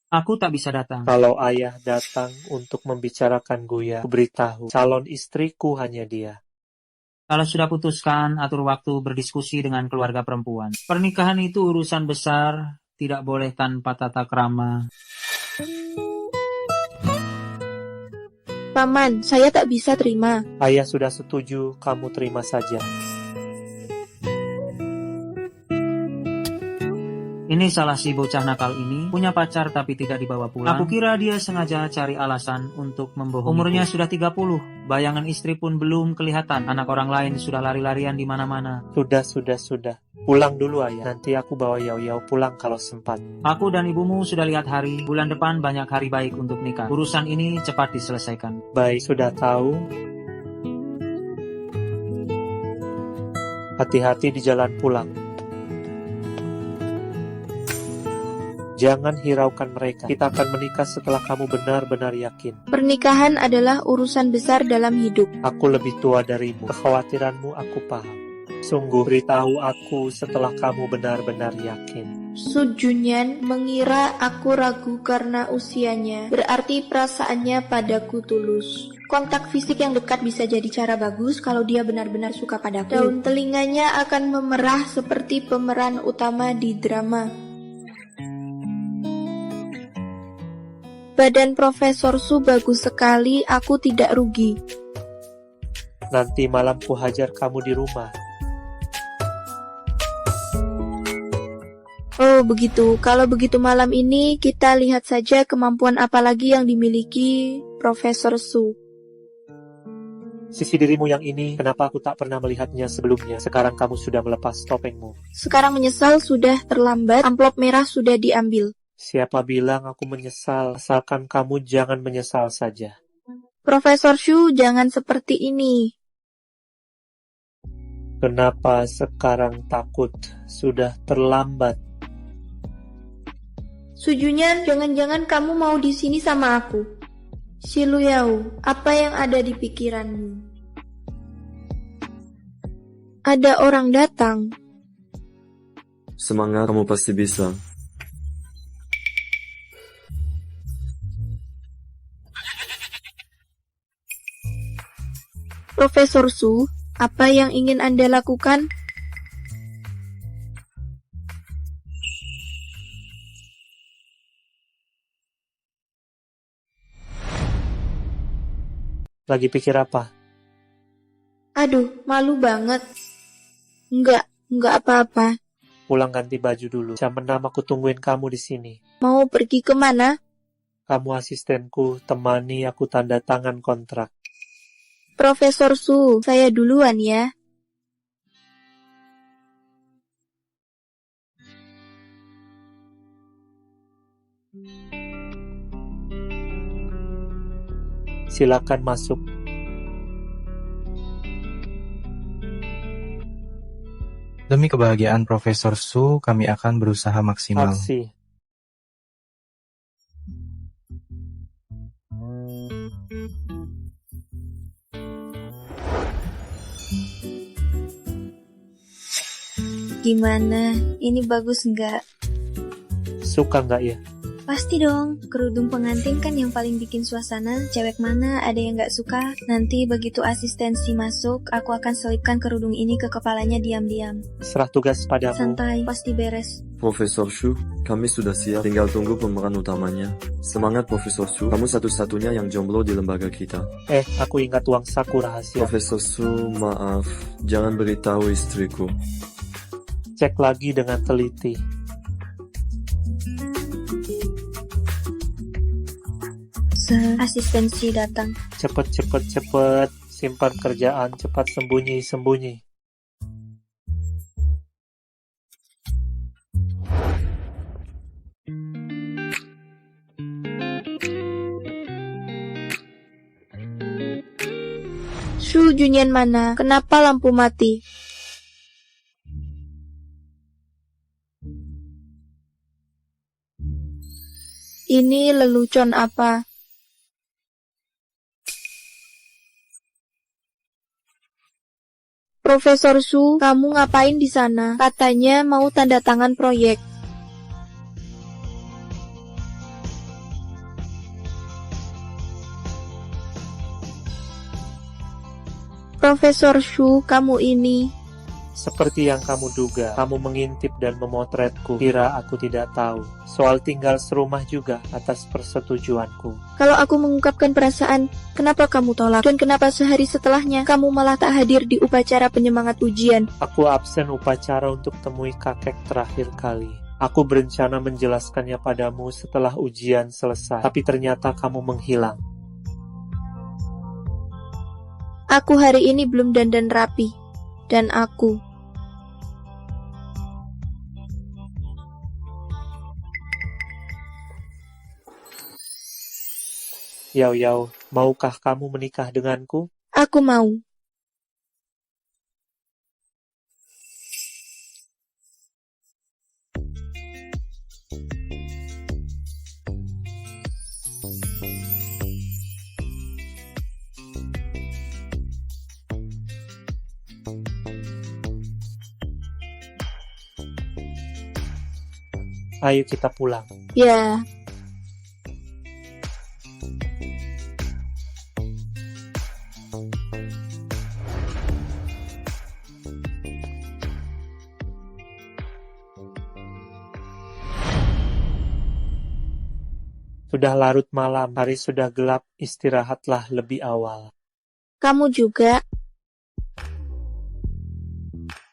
Speaker 10: Aku tak bisa datang.
Speaker 1: Kalau ayah datang untuk membicarakan Guya, beritahu, calon istriku hanya dia.
Speaker 10: Kalau sudah putuskan, atur waktu berdiskusi dengan keluarga perempuan. Pernikahan itu urusan besar, tidak boleh tanpa tata krama.
Speaker 6: Paman, saya tak bisa terima.
Speaker 1: Ayah sudah setuju, kamu terima saja.
Speaker 10: Ini salah si bocah nakal ini, punya pacar tapi tidak dibawa pulang. Aku kira dia sengaja cari alasan untuk membohongi. Umurnya sudah 30, bayangan istri pun belum kelihatan. Anak orang lain sudah lari-larian di mana-mana.
Speaker 1: Sudah. Pulang dulu ayah, nanti aku bawa Yao pulang kalau sempat.
Speaker 10: Aku dan ibumu sudah lihat hari, bulan depan banyak hari baik untuk nikah. Urusan ini cepat diselesaikan.
Speaker 1: Baik, sudah tahu. Hati-hati di jalan pulang. Jangan hiraukan mereka. Kita akan menikah setelah kamu benar-benar yakin.
Speaker 6: Pernikahan adalah urusan besar dalam hidup.
Speaker 1: Aku lebih tua darimu. Kekhawatiranmu aku paham. Sungguh, beritahu aku setelah kamu benar-benar yakin.
Speaker 6: Su Junyan mengira aku ragu karena usianya, berarti perasaannya padaku tulus. Kontak fisik yang dekat bisa jadi cara bagus kalau dia benar-benar suka padaku. Daun telinganya akan memerah seperti pemeran utama di drama. Badan Profesor Su bagus sekali, aku tidak rugi.
Speaker 1: Nanti malam ku hajar kamu di rumah.
Speaker 6: Oh begitu, kalau begitu malam ini kita lihat saja kemampuan apa lagi yang dimiliki Profesor Su.
Speaker 1: Sisi dirimu yang ini, kenapa aku tak pernah melihatnya sebelumnya? Sekarang kamu sudah melepas topengmu.
Speaker 6: Sekarang menyesal sudah terlambat, amplop merah sudah diambil.
Speaker 1: Siapa bilang aku menyesal, asalkan kamu jangan menyesal saja.
Speaker 6: Profesor Shu, jangan seperti ini.
Speaker 1: Kenapa sekarang takut? Sudah terlambat.
Speaker 6: Sujunyan, jangan-jangan kamu mau di sini sama aku. Siluyao, apa yang ada di pikiranmu? Ada orang datang.
Speaker 4: Semangat, kamu pasti bisa.
Speaker 6: Profesor Su, apa yang ingin Anda lakukan?
Speaker 1: Lagi pikir apa?
Speaker 6: Aduh, malu banget. Enggak apa-apa.
Speaker 1: Pulang ganti baju dulu. Jam 6 aku tungguin kamu di sini.
Speaker 6: Mau pergi kemana?
Speaker 1: Kamu asistenku, temani aku tanda tangan kontrak.
Speaker 6: Profesor Su, saya duluan ya.
Speaker 1: Silakan masuk.
Speaker 9: Demi kebahagiaan Profesor Su, kami akan berusaha maksimal.
Speaker 1: Aksi.
Speaker 2: Gimana? Ini bagus nggak?
Speaker 1: Suka nggak ya?
Speaker 2: Pasti dong, kerudung pengantin kan yang paling bikin suasana. Cewek mana ada yang nggak suka? Nanti begitu asistensi masuk, aku akan selipkan kerudung ini ke kepalanya diam-diam.
Speaker 1: Serah tugas padamu.
Speaker 2: Santai, pasti beres.
Speaker 4: Profesor Shu, kami sudah siap, tinggal tunggu pemeran utamanya. Semangat Profesor Shu, kamu satu-satunya yang jomblo di lembaga kita.
Speaker 1: Aku ingat uang saku rahasia.
Speaker 4: Profesor Shu, maaf, jangan beritahu istriku.
Speaker 1: Cek lagi dengan teliti.
Speaker 2: Asistensi datang.
Speaker 1: Cepet, simpan kerjaan, cepat sembunyi.
Speaker 6: Shu Junyan mana? Kenapa lampu mati? Ini lelucon apa? Profesor Su, kamu ngapain di sana? Katanya mau tanda tangan proyek. Profesor Su, kamu ini.
Speaker 1: Seperti yang kamu duga, kamu mengintip dan memotretku. Kira aku tidak tahu. Soal tinggal serumah juga atas persetujuanku.
Speaker 6: Kalau aku mengungkapkan perasaan, kenapa kamu tolak? Dan kenapa sehari setelahnya kamu malah tak hadir di upacara penyemangat ujian?
Speaker 1: Aku absen upacara untuk temui kakek terakhir kali. Aku berencana menjelaskannya padamu setelah ujian selesai. Tapi ternyata kamu menghilang.
Speaker 6: Aku hari ini belum dandan rapi. Dan aku...
Speaker 1: Yao, maukah kamu menikah denganku?
Speaker 6: Aku mau.
Speaker 1: Ayo kita pulang.
Speaker 6: Ya.
Speaker 1: Sudah larut malam, hari sudah gelap, istirahatlah lebih awal.
Speaker 6: Kamu juga.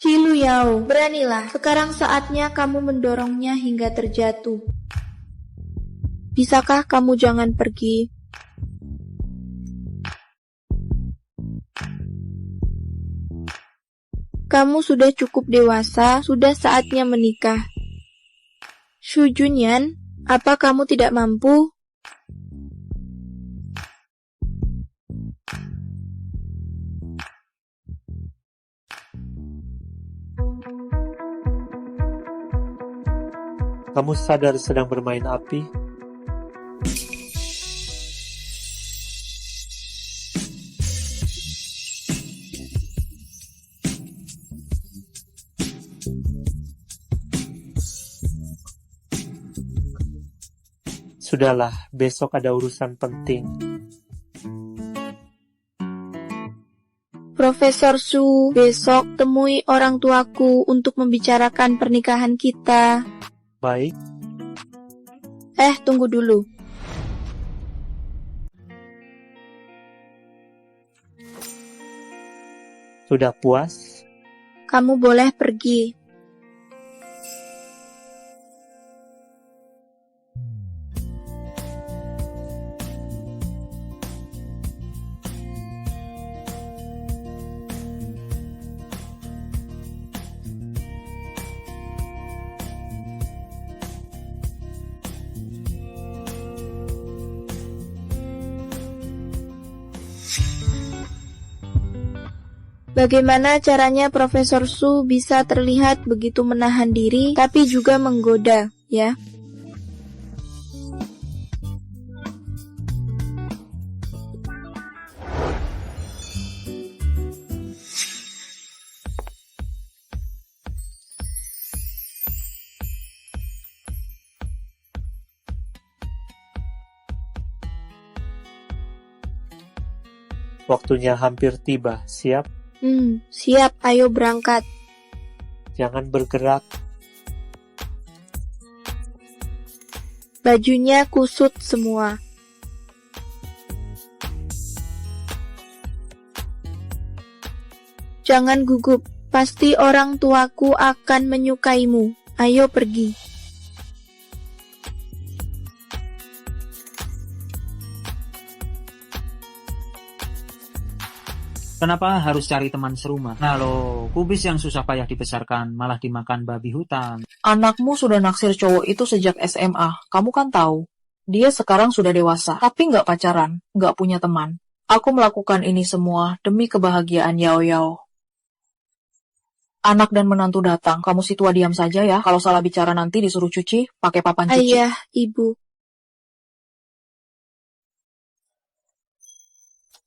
Speaker 6: Ciluyao, beranilah. Sekarang saatnya kamu mendorongnya hingga terjatuh. Bisakah kamu jangan pergi? Kamu sudah cukup dewasa, sudah saatnya menikah. Shu Junyan, apa kamu tidak mampu?
Speaker 1: Kamu sadar sedang bermain api? Sudahlah, besok ada urusan penting.
Speaker 6: Profesor Su, besok temui orang tuaku untuk membicarakan pernikahan kita.
Speaker 1: Baik,
Speaker 6: Tunggu dulu.
Speaker 1: sudah puas?
Speaker 6: Kamu boleh pergi. Bagaimana caranya Profesor Su bisa terlihat begitu menahan diri, tapi juga menggoda, ya?
Speaker 1: Waktunya hampir tiba, siap?
Speaker 6: Siap, ayo berangkat.
Speaker 1: Jangan bergerak.
Speaker 6: Bajunya kusut semua. Jangan gugup, pasti orang tuaku akan menyukaimu. Ayo pergi.
Speaker 10: Kenapa harus cari teman serumah? Nah loh, kubis yang susah payah dibesarkan malah dimakan babi hutan.
Speaker 3: Anakmu sudah naksir cowok itu sejak SMA. Kamu kan tahu. Dia sekarang sudah dewasa, tapi nggak pacaran, nggak punya teman. Aku melakukan ini semua demi kebahagiaan Yao Yao. Anak dan menantu datang, kamu si tua diam saja ya. Kalau salah bicara nanti disuruh cuci, pakai papan cuci.
Speaker 6: Ayah, ibu.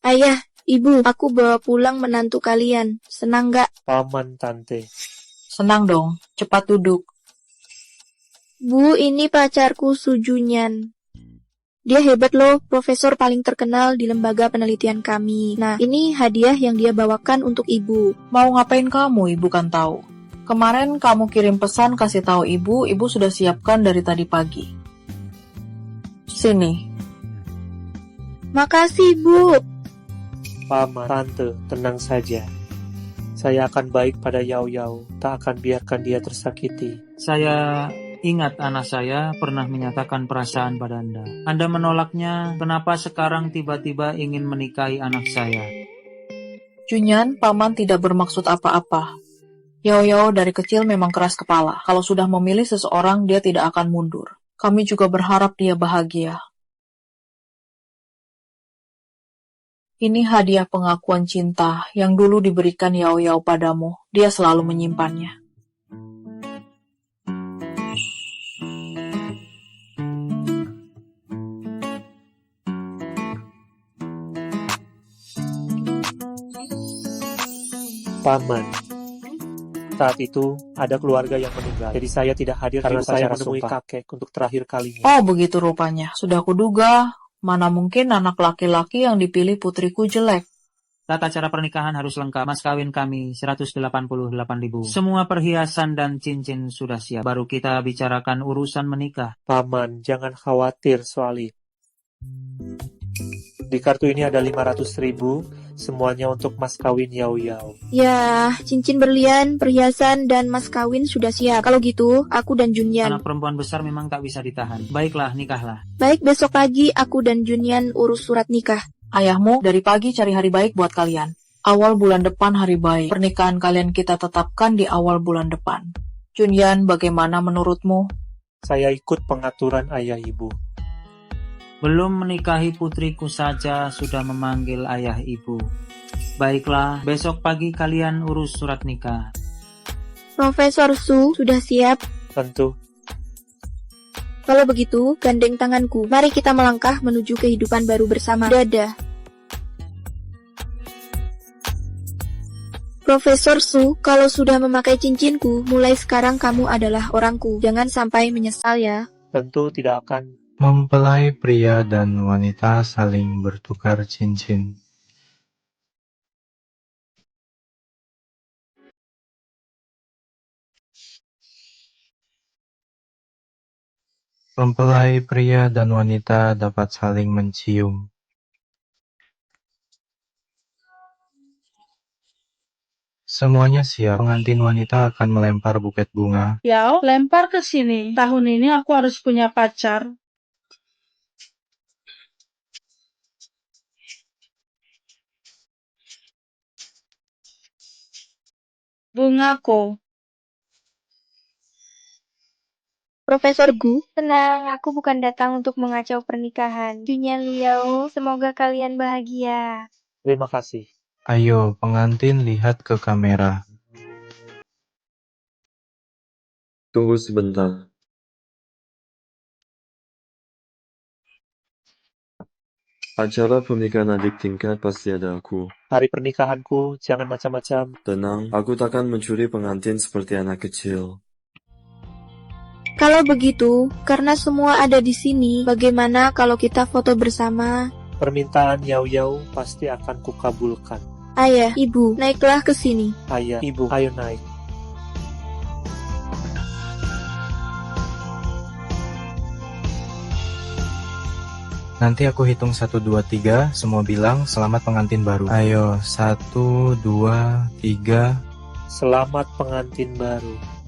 Speaker 6: Ayah, ibu, aku bawa pulang menantu kalian. Senang nggak?
Speaker 1: Paman, tante.
Speaker 3: Senang dong, cepat duduk.
Speaker 6: Bu, ini pacarku Sujunyan. Dia hebat loh, profesor paling terkenal di lembaga penelitian kami. Nah, ini hadiah yang dia bawakan untuk ibu.
Speaker 3: Mau ngapain kamu, ibu kan tahu. Kemarin kamu kirim pesan kasih tahu ibu sudah siapkan dari tadi pagi. Sini.
Speaker 6: Makasih, Bu.
Speaker 1: Paman, tante, tenang saja. Saya akan baik pada Yao Yao, tak akan biarkan dia tersakiti.
Speaker 10: Saya ingat anak saya pernah menyatakan perasaan pada Anda. Anda menolaknya, kenapa sekarang tiba-tiba ingin menikahi anak saya?
Speaker 3: Junyan, paman tidak bermaksud apa-apa. Yao Yao dari kecil memang keras kepala. Kalau sudah memilih seseorang, dia tidak akan mundur. Kami juga berharap dia bahagia. Ini hadiah pengakuan cinta yang dulu diberikan Yao Yao padamu. Dia selalu menyimpannya.
Speaker 1: Paman, saat itu ada keluarga yang meninggal, jadi saya tidak hadir karena saya menemui kakek untuk terakhir kalinya.
Speaker 3: Oh, begitu rupanya. Sudah kuduga. Mana mungkin anak laki-laki yang dipilih putriku jelek.
Speaker 10: Tata cara pernikahan harus lengkap. Mas kawin kami 188.000. Semua perhiasan dan cincin sudah siap. Baru kita bicarakan urusan menikah.
Speaker 1: Paman, jangan khawatir soal itu. Di kartu ini ada 500.000, semuanya untuk mas kawin Yao Yao.
Speaker 6: Ya, cincin berlian, perhiasan, dan mas kawin sudah siap. Kalau gitu, aku dan Junyan.
Speaker 10: Anak perempuan besar memang tak bisa ditahan. Baiklah, nikahlah.
Speaker 6: Baik, besok pagi aku dan Junyan urus surat nikah.
Speaker 3: Ayahmu dari pagi cari hari baik buat kalian. Awal bulan depan hari baik. Pernikahan kalian kita tetapkan di awal bulan depan. Junyan, bagaimana menurutmu?
Speaker 1: Saya ikut pengaturan ayah ibu.
Speaker 10: Belum menikahi putriku saja sudah memanggil ayah ibu. Baiklah, besok pagi kalian urus surat nikah.
Speaker 6: Profesor Su sudah siap.
Speaker 1: Tentu.
Speaker 6: Kalau begitu, gandeng tanganku. Mari kita melangkah menuju kehidupan baru bersama. Dadah. Profesor Su, kalau sudah memakai cincinku, mulai sekarang kamu adalah orangku. Jangan sampai menyesal ya.
Speaker 1: Tentu tidak akan.
Speaker 9: Mempelai pria dan wanita saling bertukar cincin. Mempelai pria dan wanita dapat saling mencium. Semuanya siap. Pengantin wanita akan melempar buket bunga.
Speaker 7: Yao, lempar ke sini. Tahun ini aku harus punya pacar. Bungaku.
Speaker 6: Profesor Gu,
Speaker 5: Tenang, aku bukan datang untuk mengacau pernikahan. Junyan Liao, semoga kalian bahagia.
Speaker 1: Terima kasih.
Speaker 9: Ayo, pengantin lihat ke kamera.
Speaker 4: Tunggu sebentar. Acara pernikahan adik tingkat pasti ada aku.
Speaker 1: Hari pernikahanku, jangan macam-macam.
Speaker 4: Tenang, aku takkan mencuri pengantin seperti anak kecil.
Speaker 6: kalau begitu, karena semua ada di sini, bagaimana kalau kita foto bersama?
Speaker 1: Permintaan Yao Yao pasti akan kukabulkan.
Speaker 6: Ayah, ibu, naiklah ke sini.
Speaker 1: Ayah, ibu, ayo naik.
Speaker 9: Nanti aku hitung 1, 2, 3, semua bilang selamat pengantin baru. Ayo, 1, 2, 3.
Speaker 1: Selamat pengantin baru.